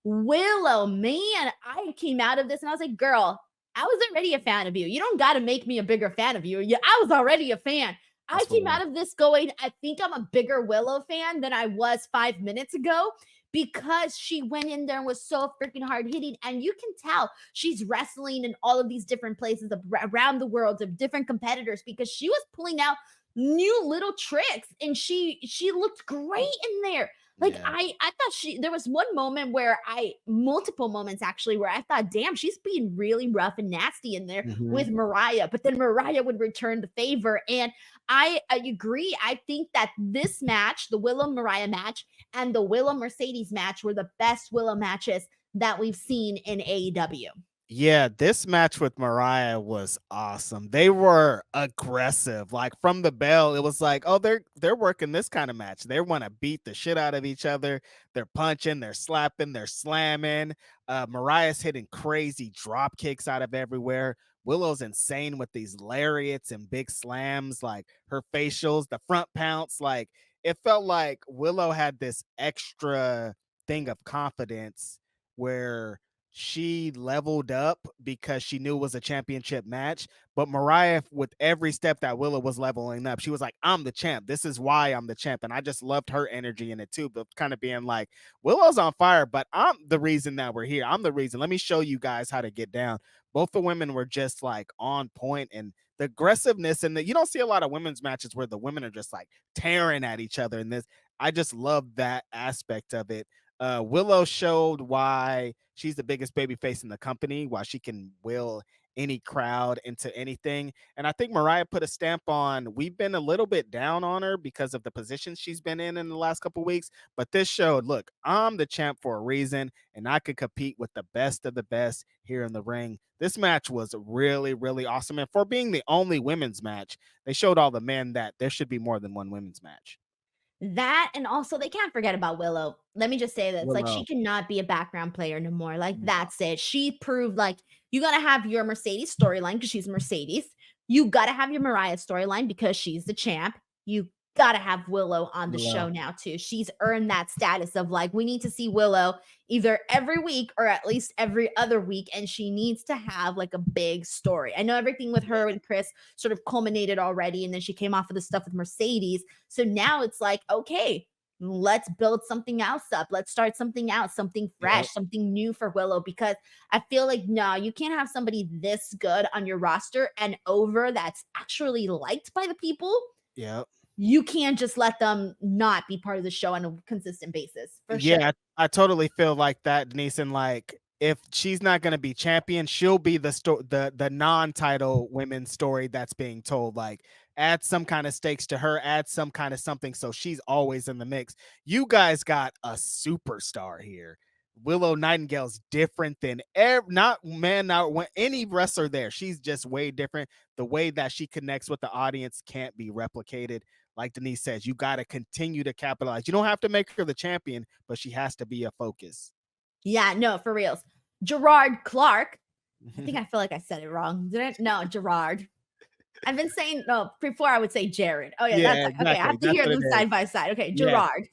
Willow, man, I came out of this and I was like, girl, I was already a fan of you. You don't got to make me a bigger fan of you. I was already a fan. I came out of this going, I think I'm a bigger Willow fan than I was 5 minutes ago, because she went in there and was so freaking hard hitting. And you can tell she's wrestling in all of these different places around the world of different competitors, because she was pulling out new little tricks and she looked great in there. Like, yeah. I thought there was one moment where multiple moments actually, where I thought, damn, she's being really rough and nasty in there with Mariah, but then Mariah would return the favor. And I agree. I think that this match, the Willow Mariah match and the Willow Mercedes match, were the best Willow matches that we've seen in AEW. Yeah, this match with Mariah was awesome. They were aggressive. Like, from the bell, it was like, oh, they're working this kind of match. They want to beat the shit out of each other. They're punching, they're slapping, they're slamming. Mariah's hitting crazy drop kicks out of everywhere. Willow's insane with these lariats and big slams, like her facials, the front pounce. Like, it felt like Willow had this extra thing of confidence where she leveled up because she knew it was a championship match. But Mariah, with every step that Willow was leveling up, she was like, I'm the champ. This is why I'm the champ. And I just loved her energy in it too, but kind of being like, Willow's on fire, but I'm the reason that we're here. I'm the reason. Let me show you guys how to get down. Both the women were just like on point, and the aggressiveness, and you don't see a lot of women's matches where the women are just like tearing at each other. And this, I just love that aspect of it. Willow showed why she's the biggest babyface in the company, why she can will any crowd into anything. And I think Mariah put a stamp on, we've been a little bit down on her because of the position she's been in the last couple weeks. But this showed, look, I'm the champ for a reason, and I could compete with the best of the best here in the ring. This match was really, really awesome. And for being the only women's match, they showed all the men that there should be more than one women's match. That, and also they can't forget about Willow. Let me just say this, Willow. Like, she cannot be a background player no more. Like, that's it. She proved, like, you got to have your Mercedes storyline because she's Mercedes. You got to have your Mariah storyline because she's the champ. You got to have Willow on the show now too. She's earned that status of, like, we need to see Willow either every week or at least every other week, and she needs to have like a big story. I know everything with her and Chris sort of culminated already, and then she came off of the stuff with Mercedes. So now it's like, okay, let's build something else up. Let's start something else, something fresh, something new for Willow, because I feel like, no, you can't have somebody this good on your roster and over that's actually liked by the people. Yeah. You can't just let them not be part of the show on a consistent basis. For sure. I totally feel like that, Denise. And like, if she's not going to be champion, she'll be the non-title women's story that's being told. Like, add some kind of stakes to her, add some kind of something, so she's always in the mix. You guys got a superstar here. Willow Nightingale's different than not any wrestler there. She's just way different. The way that she connects with the audience can't be replicated. Like Denise says, you got to continue to capitalize. You don't have to make her the champion, but she has to be a focus. Yeah, no, for reals. Gerard Clark. I think I feel like I said it wrong. Did I? No, Gerard. I've been saying, no, before I would say Jared. Oh, yeah, that's exactly. Okay, I have to hear them side by side. Okay, Gerard.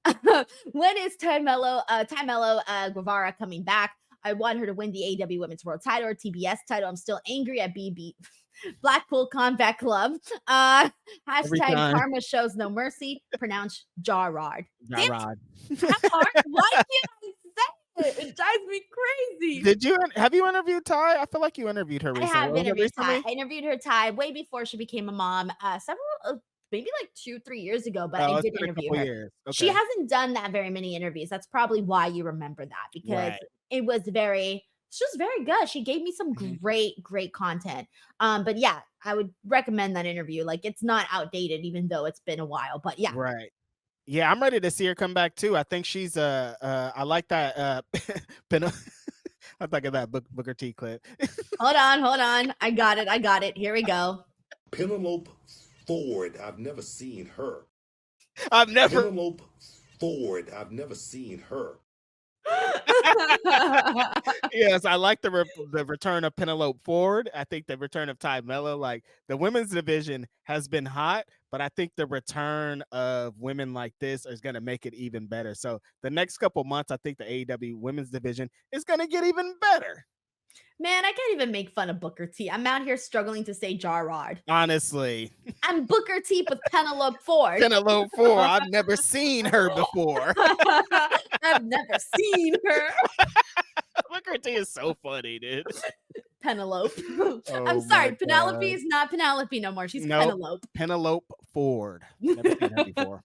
Yeah. When is Tamelo Guevara coming back? I want her to win the AEW Women's World title or TBS title. I'm still angry at BB. Blackpool Combat Club. Hashtag Karma shows no mercy. Pronounced Jarrard. Jarrard. Why can't I say it? It drives me crazy. Have you interviewed Ty? I feel like you interviewed her recently. I have interviewed Ty. I interviewed her, Ty, way before she became a mom. Maybe like 2-3 years ago, but I did interview her. Okay. She hasn't done that very many interviews. That's probably why you remember that, because it was she was very good. She gave me some great content. But yeah, I would recommend that interview. Like, it's not outdated, even though it's been a while. But yeah. Right. Yeah, I'm ready to see her come back too. I think she's I like that I'm talking that Booker T clip. Hold on. I got it. Here we go. Penelope Ford. I've never seen her. Penelope Ford. I've never seen her. Yes, I like the return of Penelope Ford. I think the return of Ty Mello, like the women's division has been hot, but I think the return of women like this is going to make it even better. So the next couple months, I think the AEW women's division is going to get even better. Man, I can't even make fun of Booker T. I'm out here struggling to say Jarrard. Honestly, I'm Booker T with Penelope Ford. Penelope Ford, I've never seen her before. I've never seen her. Booker T is so funny, dude. Penelope. Oh I'm sorry, my Penelope God. is not Penelope no more. She's Nope. Penelope. Penelope Ford. Never seen her before.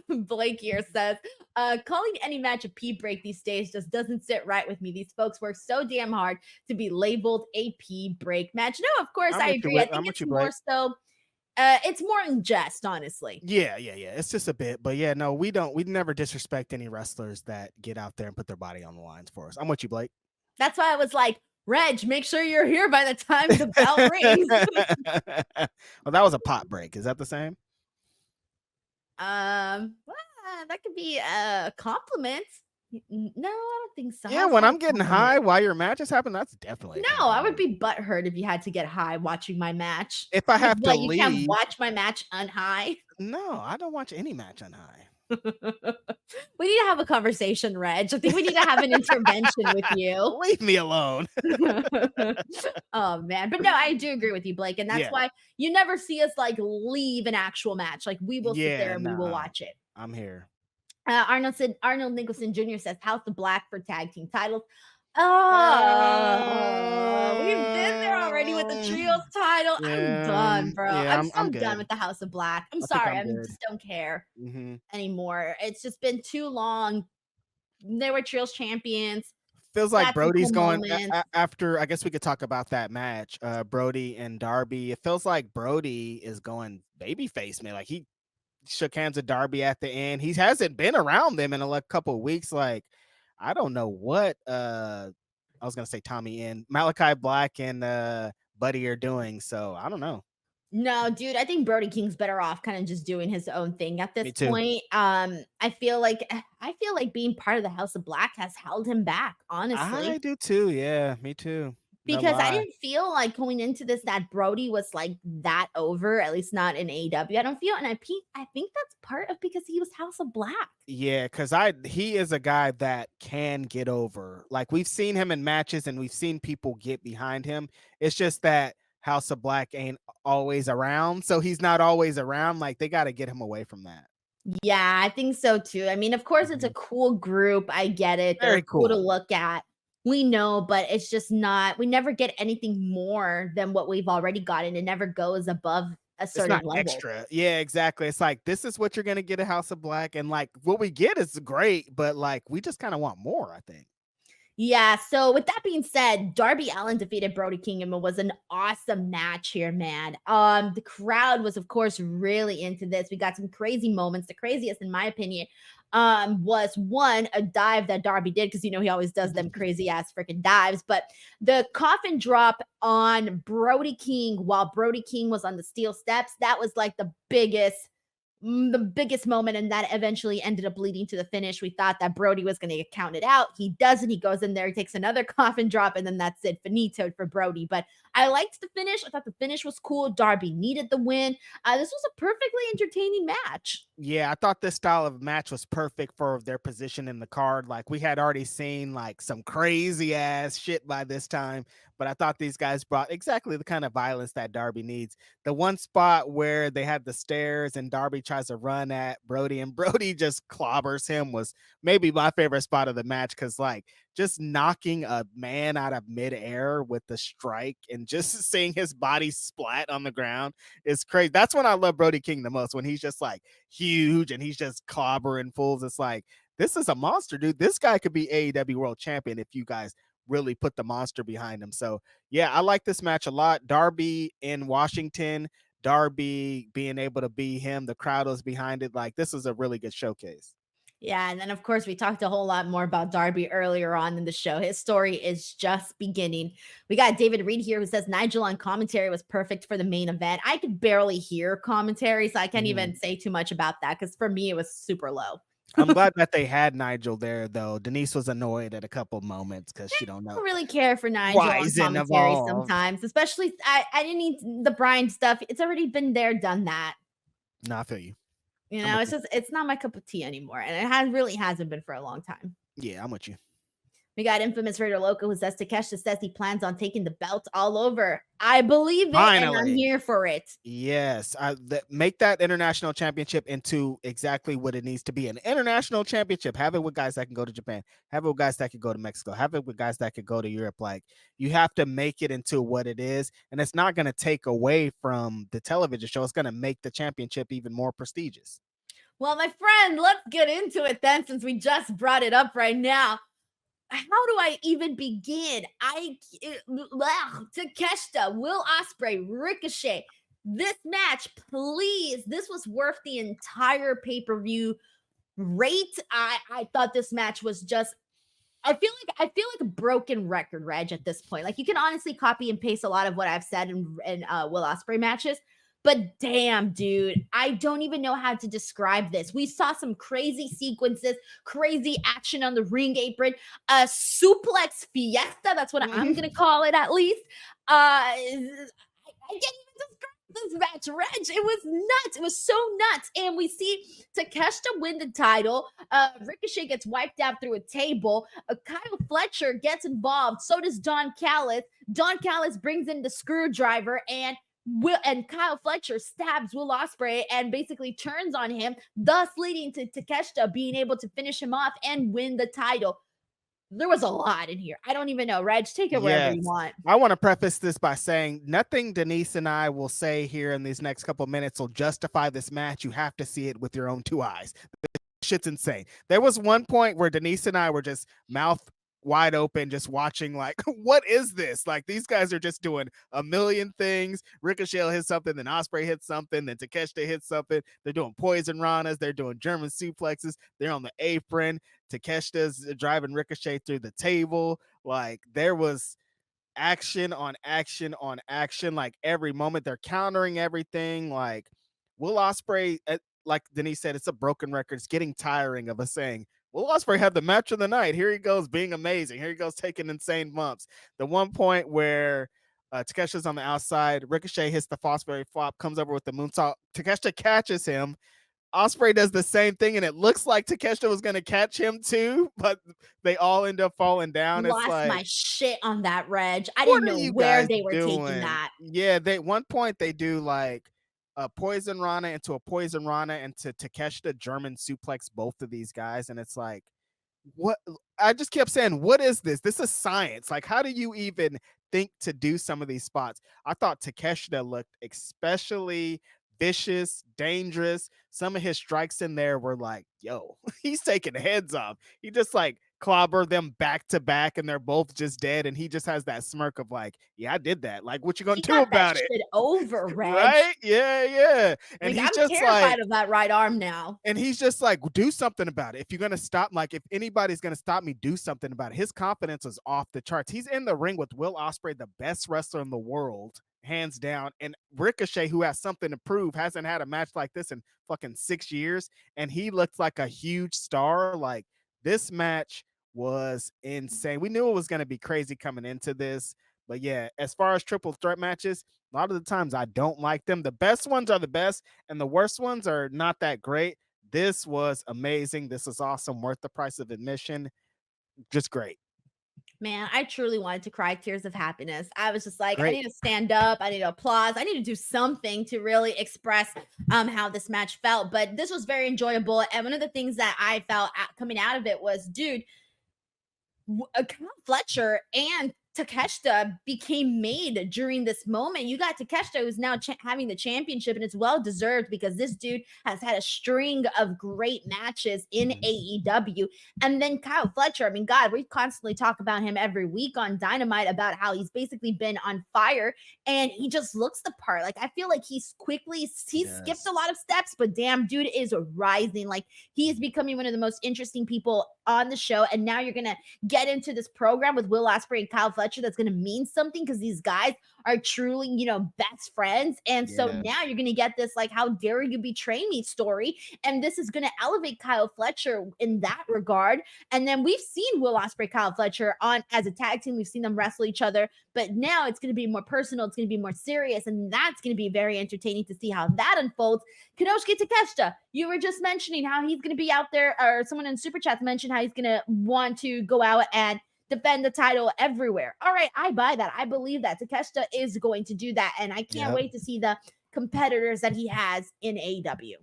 Blake here says, calling any match a pee break these days just doesn't sit right with me. These folks work so damn hard to be labeled a pee break match. No, of course, I agree. I think it's more so, it's more in jest, honestly. Yeah. It's just a bit, but yeah, no, we never disrespect any wrestlers that get out there and put their body on the lines for us. I'm with you, Blake. That's why I was like, Reg, make sure you're here by the time the bell rings. Well, that was a pot break. Is that the same? Well, that could be a compliment. No, I don't think so. Yeah, when I'm getting high while your matches happen, that's definitely no. I would be butthurt if you had to get high watching my match. If I have to you leave. can't watch my match unhigh. No, I don't watch any match on high. We need to have a conversation, Reg. I think we need to have an intervention with you. Leave me alone. Oh man, but no, I do agree with you, Blake, and that's why you never see us like leave an actual match. Like we will sit there and we will watch it. I'm here. Arnold Nicholson Jr. says House of Black for tag team titles. Oh, we've been there already with the trios title. I'm done, bro. I'm so done with the House of Black. I'm sorry. I just don't care anymore. It's just been too long. They were trios champions. Feels like Brody's going after. I guess we could talk about that match, Brody and Darby. It feels like Brody is going babyface, man. Like he shook hands with Darby at the end. He hasn't been around them in a couple of weeks. Like I don't know what I was gonna say Tommy and Malachi Black and Buddy are doing. So I don't know. No, dude, I think Brody King's better off kind of just doing his own thing at this point. I feel like being part of the House of Black has held him back, honestly. I do too. Yeah, me too. Because I didn't feel like going into this that Brody was like that over, at least not in AEW. I don't feel, and I think that's part of because he was House of Black. Yeah, because he is a guy that can get over. Like we've seen him in matches and we've seen people get behind him. It's just that House of Black ain't always around. So he's not always around. Like they got to get him away from that. Yeah, I think so too. I mean, of course, it's a cool group. I get it. They're cool to look at. We know, but it's just not, we never get anything more than what we've already gotten. It never goes above a certain level. Extra. Yeah, exactly. It's like, this is what you're going to get at House of Black. And like what we get is great, but like, we just kind of want more, I think. Yeah. So with that being said, Darby Allin defeated Brody King and it was an awesome match here, man. The crowd was, of course, really into this. We got some crazy moments. The craziest, in my opinion, was one, a dive that Darby did, because he always does them crazy ass freaking dives. But the coffin drop on Brody King while Brody King was on the steel steps, that was like the biggest moment, and that eventually ended up leading to the finish. We thought that Brody was going to get counted out. He doesn't. He goes in there, he takes another coffin drop, and then that's it, finitoed for Brody. But I liked the finish. I thought the finish was cool. Darby needed the win. This was a perfectly entertaining match. Yeah, I thought this style of match was perfect for their position in the card. Like we had already seen like some crazy ass shit by this time, but I thought these guys brought exactly the kind of violence that Darby needs. The one spot where they had the stairs and Darby tries to run at Brody and Brody just clobbers him was maybe my favorite spot of the match, because like just knocking a man out of midair with the strike and just seeing his body splat on the ground is crazy. That's when I love Brody King the most, when he's just like huge and he's just clobbering fools. It's like, this is a monster, dude. This guy could be AEW World Champion if you guys really put the monster behind him. So yeah, I like this match a lot. Darby in Washington, Darby being able to be him, the crowd was behind it. Like this is a really good showcase. Yeah, and then of course we talked a whole lot more about Darby earlier on in the show. His story is just beginning. We got David Reed here who says Nigel on commentary was perfect for the main event. I could barely hear commentary, so I can't even say too much about that because for me it was super low. I'm glad that they had Nigel there, though. Denise was annoyed at a couple moments because she don't I know don't really care for Nigel why on he's in commentary evolve. sometimes, especially I didn't need the Bryan stuff. It's already been there, done that. No, I feel you. You I'm know, with it's you. just it's not my cup of tea anymore, and it really hasn't been for a long time. Yeah, I'm with you. We got Infamous Raider Loco who says Takeshita says he plans on taking the belt all over. I believe it, and I'm Finally. here for it. Yes, make that international championship into exactly what it needs to be, an international championship. Have it with guys that can go to Japan, have it with guys that can go to Mexico, have it with guys that can go to Europe. Like, you have to make it into what it is, and it's not going to take away from the television show. It's going to make the championship even more prestigious. Well, my friend, let's get into it then, since we just brought it up right now. How do I even begin? Takeshita, Will Ospreay, Ricochet. This match, please. This was worth the entire pay-per-view rate. I thought this match was just I feel like a broken record, Reg, at this point. Like, you can honestly copy and paste a lot of what I've said in Will Ospreay matches. But damn, dude, I don't even know how to describe this. We saw some crazy sequences, crazy action on the ring apron, a suplex fiesta. That's what I'm gonna call it, at least. I can't even describe this match, Reg. It was nuts. It was so nuts. And we see Takeshita win the title. Ricochet gets wiped out through a table. Kyle Fletcher gets involved. So does Don Callis. Don Callis brings in the screwdriver, and Kyle Fletcher stabs Will Ospreay and basically turns on him, thus leading to Takeshita being able to finish him off and win the title. There was a lot in here. I don't even know. Reg, take it wherever you Yes. want. I want to preface this by saying nothing Denise and I will say here in these next couple minutes will justify this match. You have to see it with your own two eyes. Shit's insane. There was one point where Denise and I were just mouth wide open, just watching, like, what is this? Like, these guys are just doing a million things. Ricochet hits something, then Ospreay hits something, then Takeshita hits something. They're doing poison ranas, they're doing German suplexes, they're on the apron. Takeshita's driving Ricochet through the table. Like, there was action on action on action. Like, every moment they're countering everything. Like, Will Ospreay, like Denise said, it's a broken record. It's getting tiring of us saying Will Ospreay had the match of the night. Here he goes being amazing. Here he goes taking insane bumps. The one point where Takeshita's on the outside, Ricochet hits the Fosbury flop, comes over with the moonsault. Takeshita catches him. Ospreay does the same thing, and it looks like Takeshita was going to catch him too, but they all end up falling down. Lost It's like, my shit on that, Reg. I what didn't are know you where guys they were taking doing? that. Yeah, they one point they do like a poison rana into a poison rana into Takeshita German suplex both of these guys, and it's like, what? I just kept saying, what is this? This is science. Like, how do you even think to do some of these spots? I thought Takeshita looked especially vicious, dangerous. Some of his strikes in there were like, yo, he's taking heads off. He just like clobber them back to back, and they're both just dead. And he just has that smirk of like, yeah, I did that. Like, what you gonna He do got that about it? shit over, Reg. Right? Yeah. And Like, he's I'm just terrified like, of that right arm now. and he's just like, do something about it. If you're going to stop, like, if anybody's going to stop me, do something about it. His confidence is off the charts. He's in the ring with Will Ospreay, the best wrestler in the world, hands down. And Ricochet, who has something to prove, hasn't had a match like this in fucking 6 years. And he looks like a huge star. Like, this match was insane. We knew it was going to be crazy coming into this. But yeah, as far as triple threat matches, a lot of the times I don't like them. The best ones are the best, and the worst ones are not that great. This was amazing. This is awesome. Worth the price of admission. Just great. Man, I truly wanted to cry tears of happiness. I was just like, I Great. need to stand up. I need to applause. I need to do something to really express how this match felt. But this was very enjoyable. And one of the things that I felt coming out of it was, dude, Kyle Fletcher and Takeshita became made during this moment. You got Takeshita, who's now having the championship, and it's well deserved because this dude has had a string of great matches in AEW. And then Kyle Fletcher, I mean, God, we constantly talk about him every week on Dynamite about how he's basically been on fire, and he just looks the part. Like, I feel like he's skipped a lot of steps, but damn, dude is rising. Like, he is becoming one of the most interesting people on the show. And now you're gonna get into this program with Will Ospreay and Kyle Fletcher that's going to mean something because these guys are truly, best friends. And so now you're going to get this, like, how dare you betray me story. And this is going to elevate Kyle Fletcher in that regard. And then we've seen Will Ospreay, Kyle Fletcher on as a tag team. We've seen them wrestle each other, but now it's going to be more personal. It's going to be more serious. And that's going to be very entertaining to see how that unfolds. Konosuke Takeshita, you were just mentioning how he's going to be out there, or someone in Super Chats mentioned how he's going to want to go out and defend the title everywhere. All right, I buy that. I believe that Takeshita is going to do that, and I can't wait to see the competitors that he has in AEW.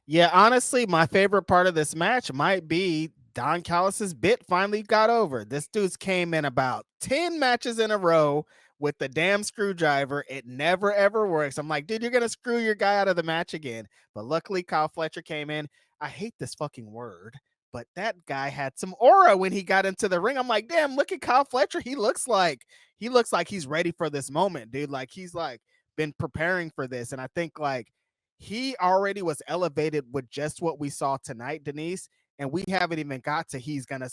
Yeah, honestly, my favorite part of this match might be Don Callis's bit finally got over. This dude's came in about 10 matches in a row with the damn screwdriver. It never, ever works. I'm like, dude, you're going to screw your guy out of the match again. But luckily, Kyle Fletcher came in. I hate this fucking word, but that guy had some aura when he got into the ring. I'm like, damn, look at Kyle Fletcher. He looks like he's ready for this moment, dude. Like, he's like been preparing for this. And I think like he already was elevated with just what we saw tonight, Denise. And we haven't even got to he's going to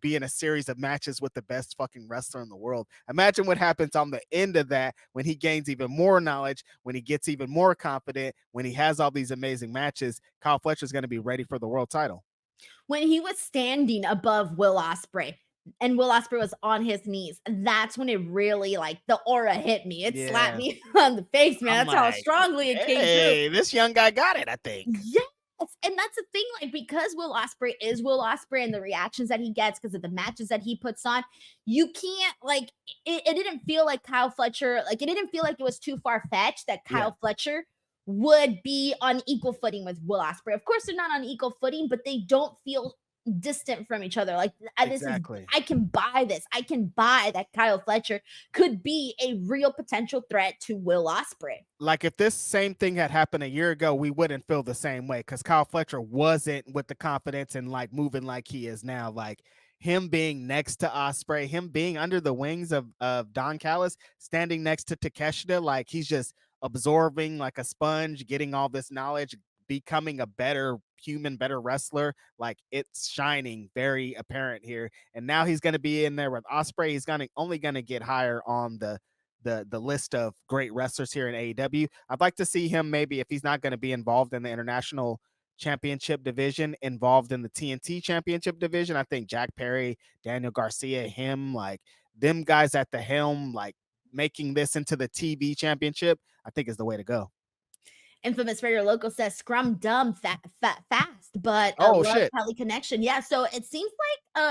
be in a series of matches with the best fucking wrestler in the world. Imagine what happens on the end of that when he gains even more knowledge, when he gets even more confident, when he has all these amazing matches. Kyle Fletcher is going to be ready for the world title. When he was standing above Will Ospreay and Will Ospreay was on his knees, that's when it really, like, the aura hit me. It slapped me on the face, man. I'm That's how like, strongly it came hey, through. this young guy got it, I think. Yes. And that's the thing, like, because Will Ospreay is Will Ospreay and the reactions that he gets because of the matches that he puts on, you can't, like, it didn't feel like Kyle Fletcher, like, it didn't feel like it was too far-fetched that Kyle Fletcher would be on equal footing with Will Ospreay. Of course, they're not on equal footing, but they don't feel distant from each other. Like, Exactly. I can buy this. I can buy that Kyle Fletcher could be a real potential threat to Will Ospreay. Like, if this same thing had happened a year ago, we wouldn't feel the same way because Kyle Fletcher wasn't with the confidence and like moving like he is now. Like, him being next to Ospreay, him being under the wings of Don Callis, standing next to Takeshita, like he's just absorbing like a sponge, getting all this knowledge, becoming a better human, better wrestler. Like, it's shining very apparent here. And now he's going to be in there with Ospreay. He's only going to get higher on the list of great wrestlers here in AEW. I'd like to see him, maybe if he's not going to be involved in the International Championship division, involved in the TNT Championship division. I think Jack Perry, Daniel Garcia, him, like them guys at the helm, like making this into the TV Championship, I think is the way to go. Infamous Radio Local says scrum dumb fast, but shit, Kelly connection. Yeah, so it seems like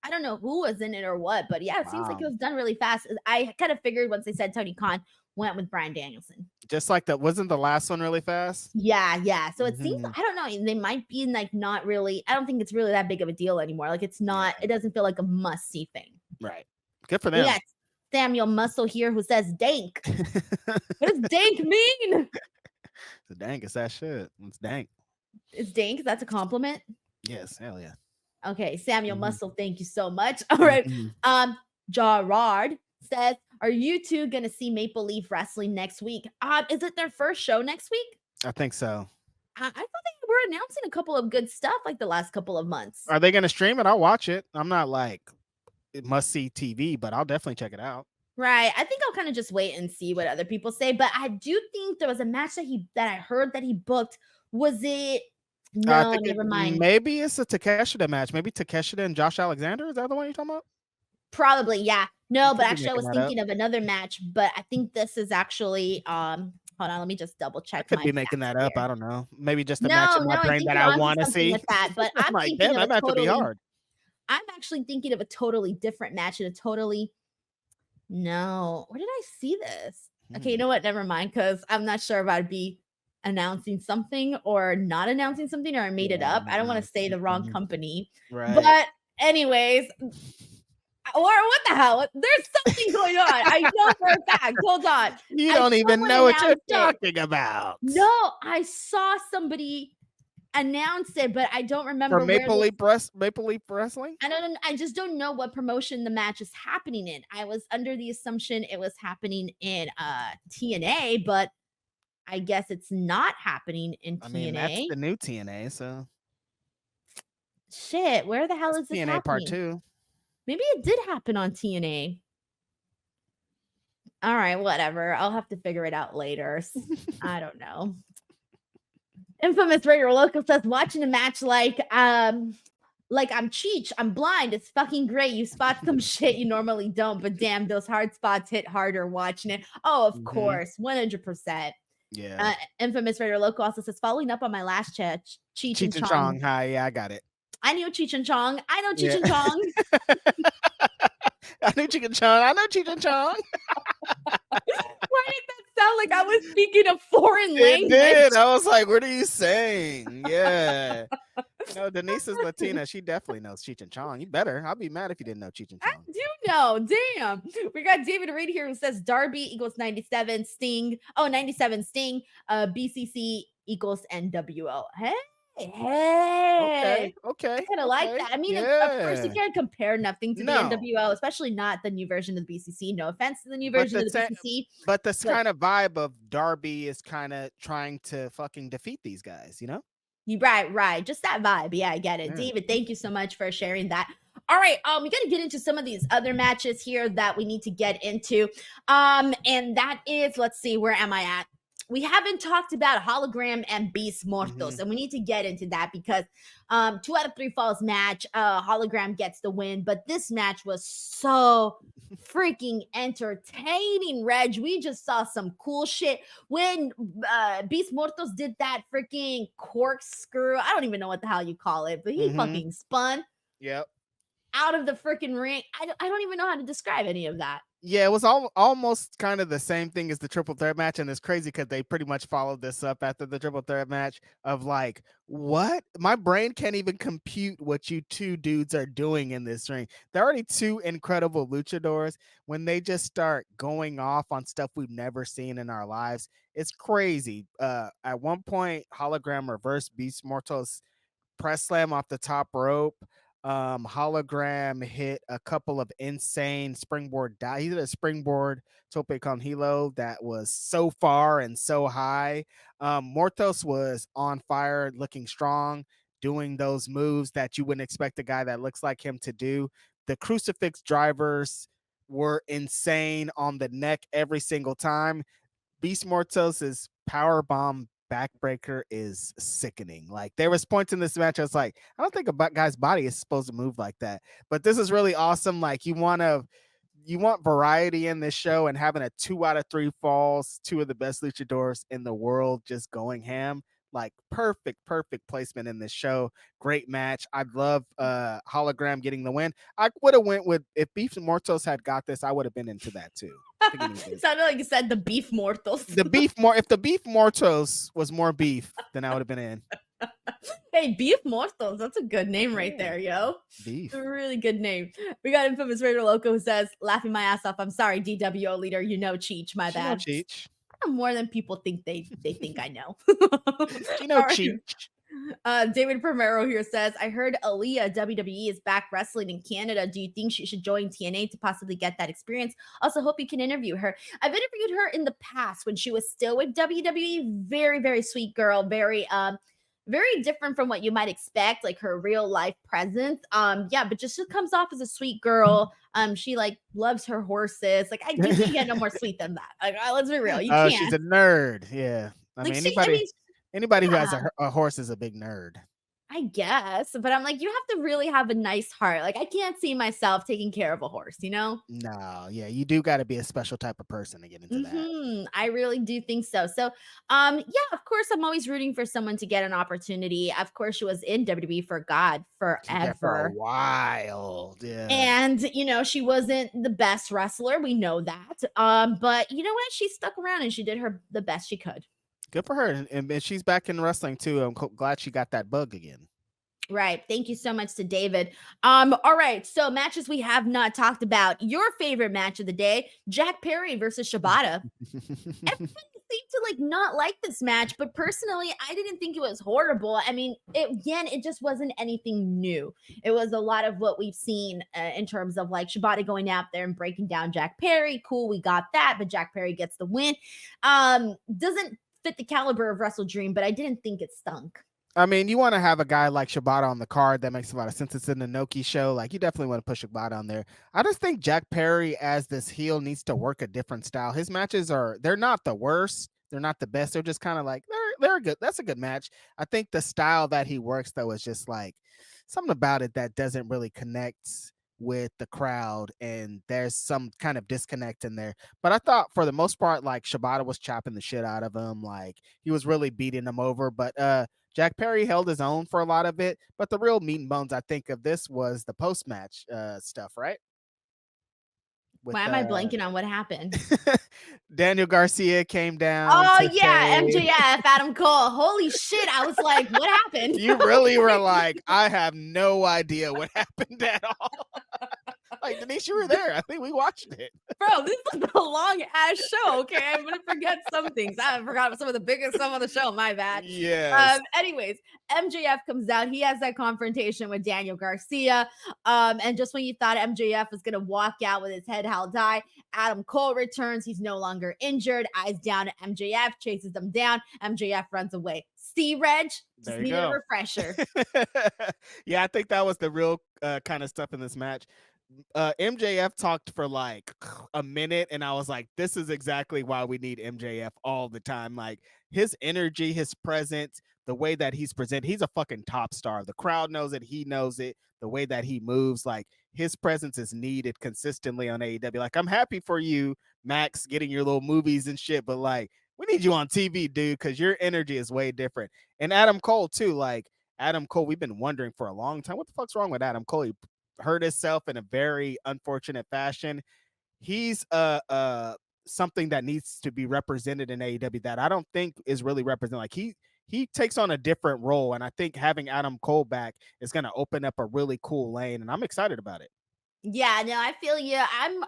I don't know who was in it or what, but yeah, it seems like it was done really fast. I kind of figured once they said Tony Khan went with Bryan Danielson. Just like that, wasn't the last one really fast? Yeah. So it seems, I don't know, they might be like not really. I don't think it's really that big of a deal anymore. Like, it's not. It doesn't feel like a must see thing. Right. Good for them. Yeah. Samuel Muscle here who says dank. What does dank mean? The dank is that shit. It's dank. It's dank. That's a compliment. Yes, hell yeah. Okay, Samuel Muscle, thank you so much. All right. Gerard says, are you two gonna see Maple Leaf Wrestling next week? Is it their first show next week? I think so. I thought they were announcing a couple of good stuff like the last couple of months. Are they gonna stream it? I'll watch it. I'm not like it must see TV, but I'll definitely check it out. Right. I think I'll kind of just wait and see what other people say. But I do think there was a match that I heard that he booked. Was it? No, never mind. Maybe it's a Takeshita match. Maybe Takeshita and Josh Alexander. Is that the one you're talking about? Probably, yeah. No, but actually I was thinking of another match, but I think this is actually hold on, let me just double check. I could be making that up. I don't know. Maybe just a match in my brain that I want to see. With that, but I'm like, damn, that match would be hard. I'm actually thinking of a totally different match and a totally no. Where did I see this? Okay, you know what? Never mind, because I'm not sure if I'd be announcing something or not announcing something, or I made it up. I don't want to say the wrong company. Right. But anyways, Or what the hell? There's something going on. I know for a fact. Hold on. You don't even know what you're talking about. No, I saw somebody announce it, but I don't remember For Maple Leaf Wrestling? I don't. I just don't know what promotion the match is happening in. I was under the assumption it was happening in TNA, but I guess it's not happening in TNA. I mean, that's the new TNA, so shit. Where the hell is this TNA happening? Part 2. Maybe it did happen on TNA. All right, whatever. I'll have to figure it out later. I don't know. Infamous Radio Local says watching a match like I'm Cheech, I'm blind. It's fucking great. You spot some shit you normally don't, but damn, those hard spots hit harder watching it. Oh, of course, 100%. Yeah. Infamous Radio Local also says following up on my last chat, Cheech and Chong. Hi, yeah, I got it. I knew Cheech and Chong. I know Cheech and Chong. I knew Cheech and Chong. I know Cheech and Chong. Why did that sound like I was speaking a foreign language? It did. I was like, what are you saying? Yeah. No, Denise is Latina. She definitely knows Cheech and Chong. You better. I'll be mad if you didn't know Cheech and Chong. I do know. Damn. We got David Reed here who says Darby equals 97 Sting. Oh, 97 Sting. BCC equals NWO. Hey. Okay. I kind of like that. I mean, of course, you can't compare nothing to the NWO, especially not the new version of the BCC. No offense to the new version of the BCC. But this kind of vibe of Darby is kind of trying to fucking defeat these guys, you know? Right. Just that vibe. Yeah, I get it. Yeah. David, thank you so much for sharing that. All right, we got to get into some of these other matches here that we need to get into. And that is, let's see, where am I at? We haven't talked about Hologram and Beast Mortos, and we need to get into that because 2 out of 3 falls match, Hologram gets the win, but this match was so freaking entertaining, Reg. We just saw some cool shit when Beast Mortos did that freaking corkscrew. I don't even know what the hell you call it, but he fucking spun out of the freaking ring. I don't even know how to describe any of that. Yeah, it was almost kind of the same thing as the triple threat match, and it's crazy because they pretty much followed this up after the triple threat match of like, what? My brain can't even compute what you two dudes are doing in this ring. They're already 2 incredible luchadors. When they just start going off on stuff we've never seen in our lives, it's crazy. At one point, Hologram reversed Beast Mortos press slam off the top rope. Hologram hit a couple of insane springboard he did a springboard tope con hilo that was so far and so high. Mortos was on fire, looking strong, doing those moves that you wouldn't expect a guy that looks like him to do. The crucifix drivers were insane on the neck every single time. Beast Mortos's power bomb backbreaker is sickening. Like, there was points in this match I was like, I don't think a guy's body is supposed to move like that, but this is really awesome. Like, you want variety in this show, and having a 2 out of 3 falls, 2 of the best luchadors in the world just going ham, like perfect placement in this show. Great match. I'd love Hologram getting the win. I would have went with, if Beef Mortos had got this, I would have been into that too. It sounded like you said the Beef Mortos. If the Beef Mortos was more beef, then I would have been in. Hey, Beef Mortos, that's a good name right there, yo. Beef. A really good name. We got Infamous Radio Loco who says, laughing my ass off. I'm sorry, DWO leader. You know Cheech, my bad. Cheech. More than people think they think I know. You know Cheech. David Primero here says, I heard Aaliyah WWE is back wrestling in Canada. Do you think she should join TNA to possibly get that experience? Also, hope you can interview her. I've interviewed her in the past when she was still with WWE. Very, very sweet girl. Very different from what you might expect, like her real life presence. But just she comes off as a sweet girl. She like loves her horses. Like, you can't get no more sweet than that. Like, let's be real. You can't. She's a nerd. Yeah. I mean, anybody who has a horse is a big nerd. I guess, but I'm like, you have to really have a nice heart. Like, I can't see myself taking care of a horse, you know? No, yeah, you do got to be a special type of person to get into that. I really do think so. So, of course, I'm always rooting for someone to get an opportunity. Of course, she was in WWE for forever. For a while, yeah. And, she wasn't the best wrestler. We know that. But you know what? She stuck around and she did the best she could. Good for her. And she's back in wrestling too. I'm glad she got that bug again. Right. Thank you so much to David. All right. So matches we have not talked about. Your favorite match of the day, Jack Perry versus Shibata. Everybody seemed to like not like this match, but personally, I didn't think it was horrible. I mean, it just wasn't anything new. It was a lot of what we've seen in terms of like Shibata going out there and breaking down Jack Perry. Cool, we got that, but Jack Perry gets the win. Doesn't fit the caliber of Wrestledream, but I didn't think it stunk. I mean, you want to have a guy like Shibata on the card. That makes a lot of sense. It's in the Noki show. Like, you definitely want to push Shibata on there. I just think Jack Perry as this heel needs to work a different style. His matches they're not the worst. They're not the best. They're just kind of like, they're good. That's a good match. I think the style that he works, though, is just like something about it that doesn't really connect with the crowd, and there's some kind of disconnect in there. But I thought for the most part, like, Shibata was chopping the shit out of him. Like, he was really beating him over. But Jack Perry held his own for a lot of it, but the real meat and bones, I think, of this was the post-match stuff, right? With, Why am I blanking on what happened? Daniel Garcia came down. Oh yeah, MJF, Adam Cole. Holy shit! I was like, what happened? You really were like, I have no idea what happened at all. Like, Denise, you were there. I think we watched it. Bro, this is a long ass show. Okay, I'm gonna forget some things. I forgot some of the biggest stuff on the show. My bad. Yes. Anyways, MJF comes out. He has that confrontation with Daniel Garcia. And just when you thought MJF was gonna walk out with his head held high, Adam Cole returns. He's no longer injured. Eyes down at MJF, chases him down. MJF runs away. See, Reg, just needed a refresher. Yeah, I think that was the real kind of stuff in this match. MJF talked for like a minute, and I was like, this is exactly why we need MJF all the time. Like, his energy, his presence, the way that he's presented, he's a fucking top star. The crowd knows it, he knows it, the way that he moves, like, his presence is needed consistently on AEW. Like, I'm happy for you, Max, getting your little movies and shit, but like, we need you on TV, dude, because your energy is way different. And Adam Cole too. Like, Adam Cole, we've been wondering for a long time, what the fuck's wrong with Adam Cole? He hurt himself in a very unfortunate fashion. He's something that needs to be represented in AEW that I don't think is really represented. Like, he takes on a different role, and I think having Adam Cole back is going to open up a really cool lane, and I'm excited about it. Yeah, no, I feel you. I'm,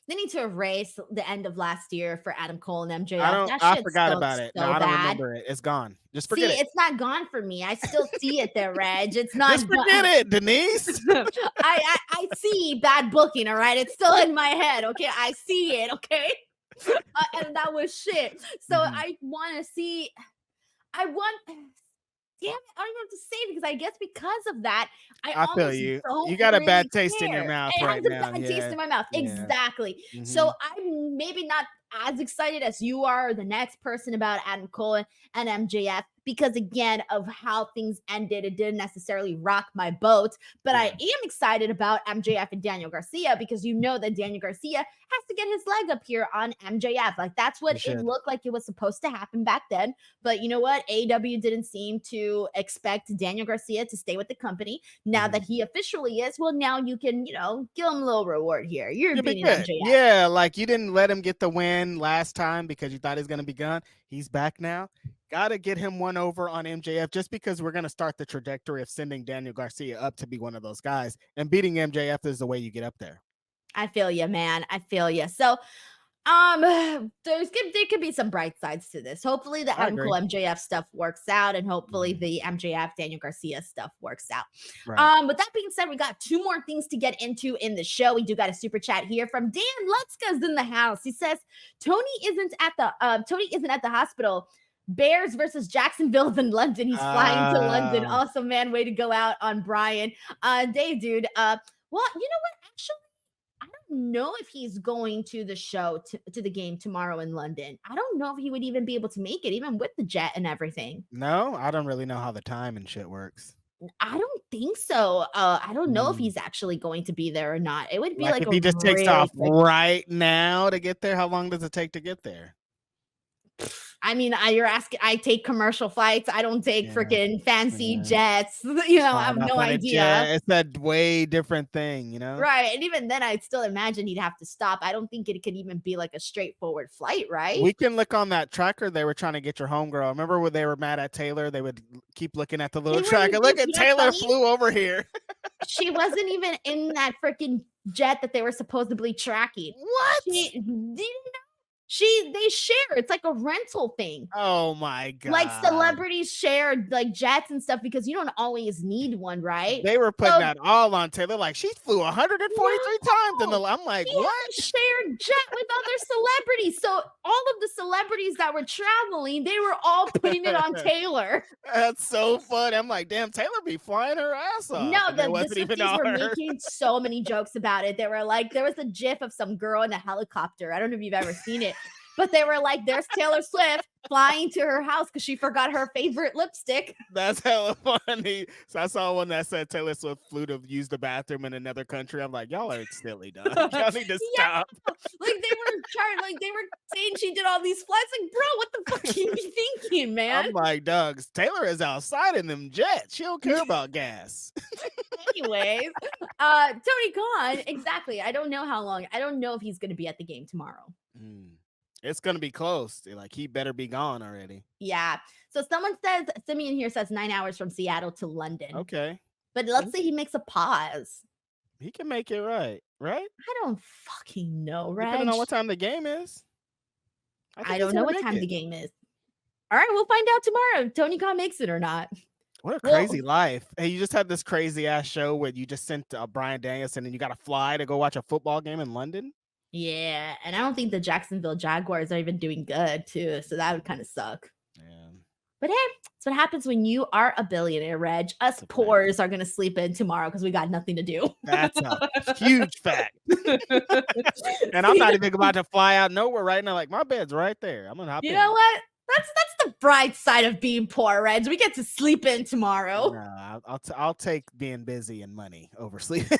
they need to erase the end of last year for Adam Cole and MJF. I forgot about it. No, I don't remember it. It's gone. Just forget it. It's not gone for me. I still see it there, Reg. It's not. Just forget it, Denise. I see bad booking. All right, it's still in my head. Okay, I see it. Okay, and that was shit. So I want to see. Damn it, I don't even know what to say, because I guess because of that, I feel you. You got a bad taste in your mouth right now. It has a bad taste in my mouth. Yeah. Exactly. So I'm maybe not as excited as you are, the next person, about Adam Cole and MJF, because again of how things ended, it didn't necessarily rock my boat. But I am excited about MJF and Daniel Garcia, because you know that Daniel Garcia has to get his leg up here on MJF. Like, that's what it looked like it was supposed to happen back then. But you know what? AEW didn't seem to expect Daniel Garcia to stay with the company. Now that he officially is, well, now you can, give him a little reward here. You're beating MJF. Yeah, like, you didn't let him get the win last time because you thought he was going to be gone. He's back now. Gotta get him one over on MJF, just because we're going to start the trajectory of sending Daniel Garcia up to be one of those guys, and beating MJF is the way you get up there. I feel you, man. I feel you. So there could be some bright sides to this. Hopefully the Adam Cole MJF stuff works out, and hopefully the MJF Daniel Garcia stuff works out. Right. With that being said, we got two more things to get into in the show. We do got a super chat here from Dan Lutzka's in the house. He says Tony isn't at the hospital. Bears versus Jacksonville in London. He's flying to London. Awesome, man. Way to go out on Bryan. Dave, dude. Well, you know what? Actually, I don't know if he's going to the show, to the game tomorrow in London. I don't know if he would even be able to make it, even with the jet and everything. No, I don't really know how the time and shit works. I don't think so. I don't know if he's actually going to be there or not. It would be like if he just takes off right now to get there. How long does it take to get there? I mean, you're asking. I take commercial flights. I don't take freaking fancy jets. You know, I have no idea. It's that way different thing, you know? Right. And even then, I'd still imagine he'd have to stop. I don't think it could even be like a straightforward flight, right? We can look on that tracker. They were trying to get your homegirl. Remember when they were mad at Taylor? They would keep looking at the little tracker. Look at Taylor flew over here. She wasn't even in that freaking jet that they were supposedly tracking. What? Do you know? They share. It's like a rental thing. Oh my God. Like celebrities share like jets and stuff because you don't always need one, right? They were putting that all on Taylor. Like she flew 143 times. And I'm like, what? Shared jet with other celebrities. So all of the celebrities that were traveling, they were all putting it on Taylor. That's so fun. I'm like, damn, Taylor be flying her ass off. No, the Swifties were making so many jokes about it. They were like, there was a gif of some girl in a helicopter. I don't know if you've ever seen it. But they were like, there's Taylor Swift flying to her house because she forgot her favorite lipstick. That's hella funny. So I saw one that said Taylor Swift flew to use the bathroom in another country. I'm like, y'all are silly, dog. Y'all need to stop. Like they were saying she did all these flights. Like, bro, what the fuck you be thinking, man? I'm like, Doug, Taylor is outside in them jets. She don't care about gas. Anyways, Tony Khan, exactly. I don't know how long. I don't know if he's going to be at the game tomorrow. It's going to be close. Like, he better be gone already. Yeah. So someone says, Simeon here says 9 hours from Seattle to London. Okay. But let's say he makes a pause. He can make it right? I don't fucking know, Reg. Depending on what time the game is. I don't know what time the game is. All right, we'll find out tomorrow if Tony Khan makes it or not. What a crazy life. Hey, you just had this crazy ass show where you just sent Bryan Danielson and you got to fly to go watch a football game in London? Yeah, and I don't think the Jacksonville Jaguars are even doing good, too. So that would kind of suck. Yeah. But hey, that's what happens when you are a billionaire, Reg. Us poors are going to sleep in tomorrow because we got nothing to do. That's a huge fact. And I'm not even about to fly out nowhere right now. Like, my bed's right there. I'm going to hop in. You know what? That's the bright side of being poor, Reg. We get to sleep in tomorrow. No, I'll take being busy and money over sleeping.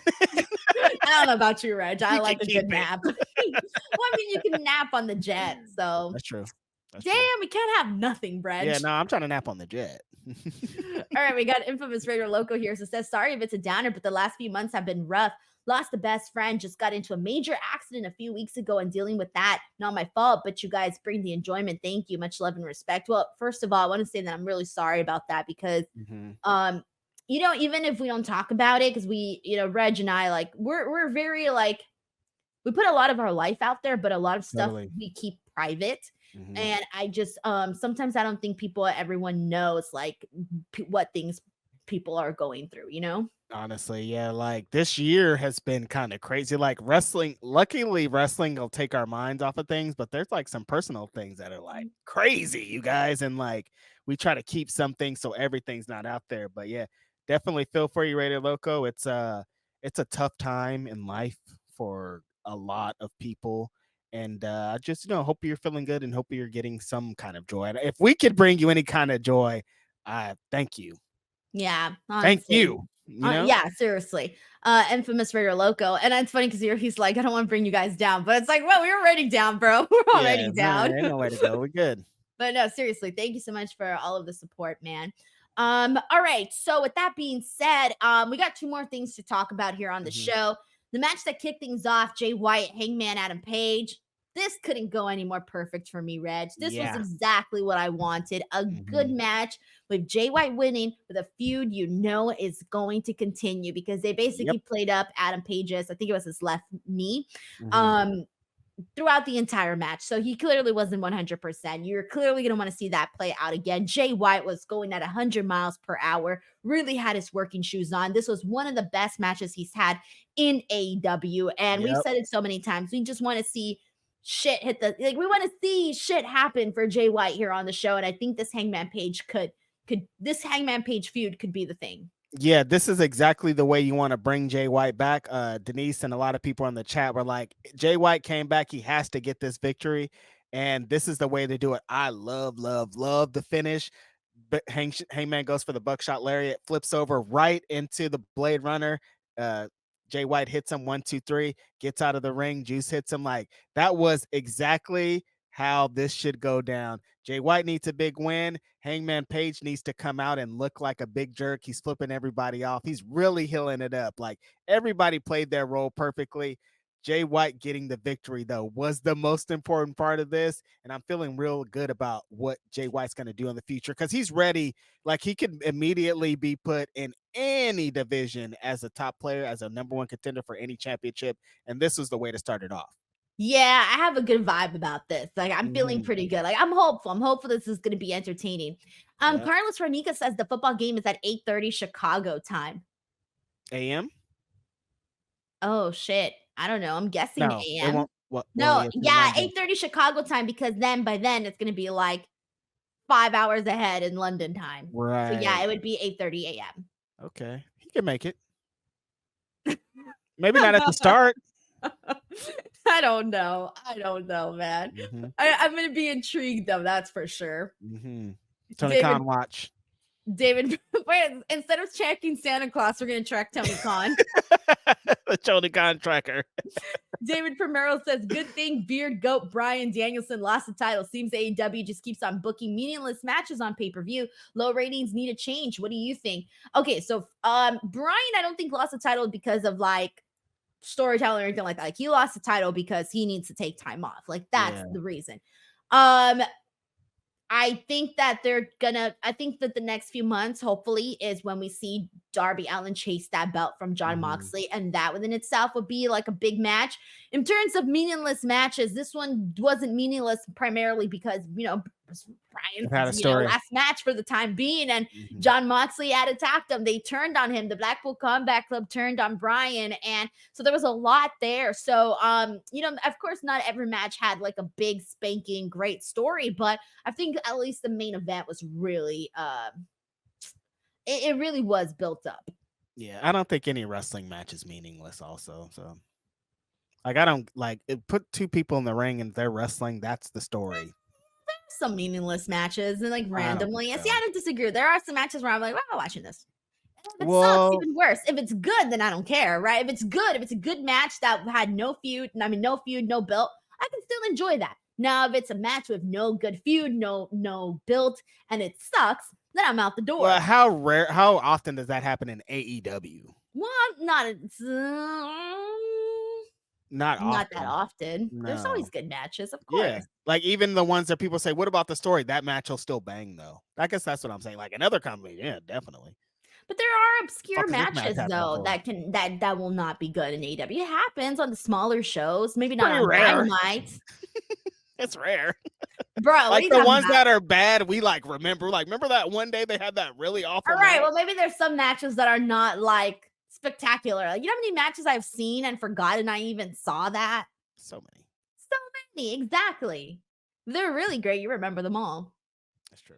I don't know about you, Reg. I like a good nap. Well, I mean, you can nap on the jet, so that's true. We can't have nothing, Reg. Yeah, no, I'm trying to nap on the jet. All right, we got Infamous Raider Loco here. So says, sorry if it's a downer, but the last few months have been rough. Lost a best friend, just got into a major accident a few weeks ago and dealing with that. Not my fault, but you guys bring the enjoyment. Thank you. Much love and respect. Well, first of all, I want to say that I'm really sorry about that because, you know, even if we don't talk about it, because we, you know, Reg and I, like, we're very, like, we put a lot of our life out there, but a lot of stuff we keep private. And I just, sometimes I don't think everyone knows, like, what things people are going through, you know? Honestly, yeah, like this year has been kind of crazy. Like wrestling, luckily wrestling will take our minds off of things, but there's like some personal things that are like crazy, you guys. And like we try to keep some things so everything's not out there. But yeah, definitely feel for you, Radio Loco. It's a tough time in life for a lot of people. And I just, you know, hope you're feeling good and hope you're getting some kind of joy. And if we could bring you any kind of joy, thank you. Yeah. Honestly. Thank you. You know? Yeah, seriously. Infamous Raider Loco. And it's funny because he's like, I don't want to bring you guys down. But it's like, well, we were already down, bro. We're already down. Ain't no way to go. We're good. But no, seriously, thank you so much for all of the support, man. All right. So with that being said, we got 2 more things to talk about here on the show. The match that kicked things off, Jay White, Hangman Adam Page. This couldn't go any more perfect for me, Reg. This was exactly what I wanted. A good match with Jay White winning with a feud you know is going to continue because they basically played up Adam Page's, I think it was his left knee, throughout the entire match. So he clearly wasn't 100%. You're clearly going to want to see that play out again. Jay White was going at 100 miles per hour, really had his working shoes on. This was one of the best matches he's had in AEW. And we've said it so many times. We just want to see shit hit we want to see shit happen for Jay White here on the show. And I think this Hangman Page this Hangman Page feud could be the thing. Yeah, this is exactly the way you want to bring Jay White back. Denise and a lot of people on the chat were like, Jay White came back. He has to get this victory. And this is the way to do it. I love the finish. But Hangman goes for the buckshot lariat, flips over right into the Blade Runner. Jay White hits him 1, 2, 3, gets out of the ring. Juice hits him. Like that was exactly how this should go down. Jay White needs a big win. Hangman Page needs to come out and look like a big jerk. He's flipping everybody off. He's really healing it up. Like, everybody played their role perfectly. Jay White getting the victory, though, was the most important part of this. And I'm feeling real good about what Jay White's going to do in the future, because he's ready. Like, he can immediately be put in any division as a top player, as a number one contender for any championship. And this was the way to start it off. Yeah, I have a good vibe about this. Like, I'm feeling pretty good. Like, I'm hopeful. I'm hopeful this is going to be entertaining. Yeah. Carlos Ranica says the football game is at 8:30 Chicago time. AM? Oh, shit. I don't know. I'm guessing No, it AM. won't. Well, No, it's in yeah, London. 8:30 Chicago time, because then by then it's going to be like 5 hours ahead in London time. So yeah, Right. it would be 8:30 AM. Okay. He can make it. Maybe not at the start. I don't know, man. Mhm. I'm gonna be intrigued though, that's for sure. Mhm. Tony David- Khan watch. David, wait, instead of tracking Santa Claus, we're gonna track Tony Khan. The Tony Khan tracker. David Primero says, good thing Beard Goat Bryan Danielson lost the title. Seems AEW just keeps on booking meaningless matches on pay-per-view. Low ratings need a change. What do you think? Okay, so Bryan, I don't think lost the title because of like storytelling or anything like that. Like, he lost the title because he needs to take time off. Like, that's the reason. I think that I think that the next few months, hopefully, is when we see Darby Allin chase that belt from Jon Moxley. And that within itself would be like a big match. In terms of meaningless matches, this one wasn't meaningless primarily because, Bryan's had a story. last match for the time being, and Jon Moxley had attacked him. They turned on him. The Blackpool Combat Club turned on Bryan, and so there was a lot there. So, of course, not every match had like a big spanking great story, but I think at least the main event was really, it really was built up. Yeah, I don't think any wrestling match is meaningless. Also, so like, I don't like it, put two people in the ring and they're wrestling. That's the story. Some meaningless matches and like randomly. think See, so. I don't disagree. There are some matches where I'm like, wow, I'm watching this. If it Well- sucks, even worse. If it's good, then I don't care, right? If it's a good match that had no feud, no belt, I can still enjoy that. Now, if it's a match with no good feud, no build, and it sucks, then I'm out the door. Well, how often does that happen in AEW? Well, not Not that often. There's always No. good matches, of course. Yeah, like even the ones that people say, "What about the story?" That match will still bang, though. I guess that's what I'm saying. Like, another company, yeah, definitely. But there are obscure Fuck is this match matches happening though for? that will not be good in AEW. It happens on the smaller shows, maybe not Pretty on rare. Dynamite. It's rare. Bro, what are Like, you the talking ones about? that are bad, we like remember. Like, remember that one day they had that really awful All right, match? well, maybe there's some matches that are not like spectacular. Like, you know how many matches I've seen and forgotten I even saw that? So many. So many, exactly. They're really great. You remember them all. That's true.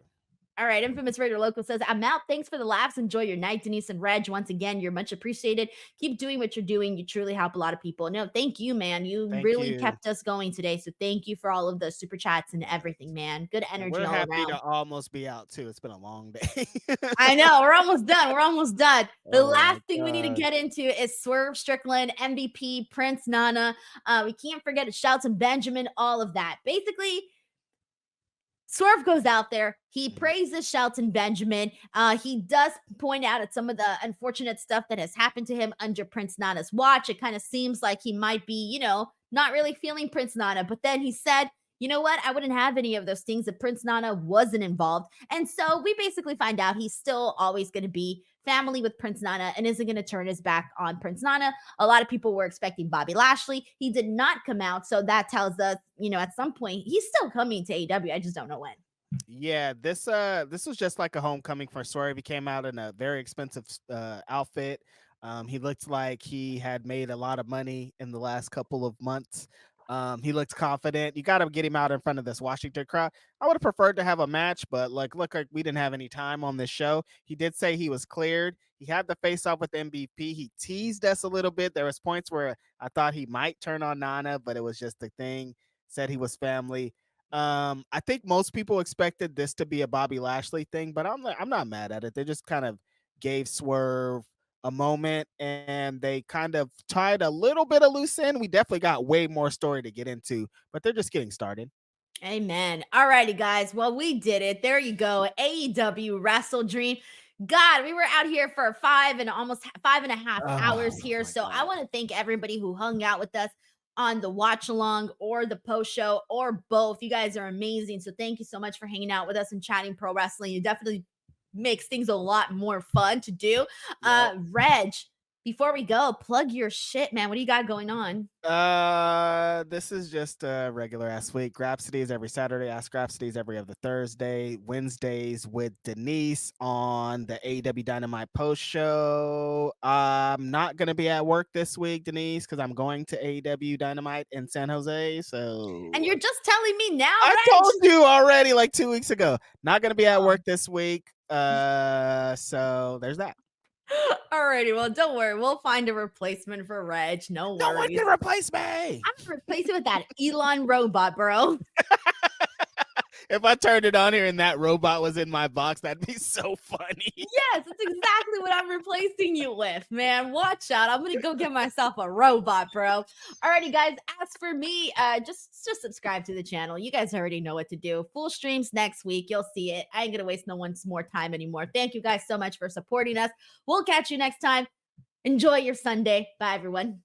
All right, Infamous Raider Local says, I'm out. Thanks for the laughs. Enjoy your night, Denise and Reg. Once again, you're much appreciated. Keep doing what you're doing. You truly help a lot of people. No, thank you, man. You Thank really you. kept us going today. So thank you for all of the super chats and everything, man. Good And energy we're all happy around. to almost be out too. It's been a long day. I know. We're almost done. The Oh last my thing we need to God. get into is Swerve, Strickland, MVP, Prince Nana. We can't forget Shelton Benjamin, all of that. Basically, Swerve goes out there. He praises Shelton Benjamin. He does point out at some of the unfortunate stuff that has happened to him under Prince Nana's watch. It kind of seems like he might be, not really feeling Prince Nana. But then he said, you know what? I wouldn't have any of those things if Prince Nana wasn't involved. And so we basically find out he's still always going to be family with Prince Nana and isn't going to turn his back on Prince Nana. A lot of people were expecting Bobby Lashley. He did not come out. So that tells us, at some point he's still coming to AEW. I just don't know when. Yeah, this was just like a homecoming for Swerve. He came out in a very expensive outfit. He looked like he had made a lot of money in the last couple of months. He looked confident. You got to get him out in front of this Washington crowd. I would have preferred to have a match, but look like we didn't have any time on this show. He did say he was cleared. He had the face off with MVP. He teased us a little bit. There was points where I thought he might turn on Nana, but it was just the thing. Said he was family. I think most people expected this to be a Bobby Lashley thing, but I'm not mad at it. They just kind of gave Swerve a moment and they kind of tied a little bit of loose end. We definitely got way more story to get into, but they're just getting started. Amen. All righty, guys. Well, we did it. There you go. AEW Wrestledream. God, we were out here for almost 5.5 hours Oh here. my So I God. want to thank everybody who hung out with us on the watch along or the post show or both. You guys are amazing. So thank you so much for hanging out with us and chatting pro wrestling. It definitely makes things a lot more fun to do. Yep. Reg, before we go, plug your shit, man. What do you got going on? This is just a regular ass week. Grapsities every Saturday. Ask Grapsities every other Thursday. Wednesdays with Denise on the AEW Dynamite post show. I'm not gonna be at work this week, Denise, because I'm going to AEW Dynamite in San Jose. So And you're just telling me now, I Reg? told you already like 2 weeks ago. Not gonna be at Oh. work this week. So there's that. Alrighty, well, don't worry. We'll find a replacement for Reg. No No one worries. can replace me. I'm gonna replace it with that Elon robot, bro. If I turned it on here and that robot was in my box, that'd be so funny. Yes, it's exactly what I'm replacing you with, man. Watch out. I'm gonna go get myself a robot, bro. Alrighty, guys. As for me, just subscribe to the channel. You guys already know what to do. Full streams next week. You'll see it. I ain't gonna waste no one's more time anymore. Thank you guys so much for supporting us. We'll catch you next time. Enjoy your Sunday. Bye, everyone.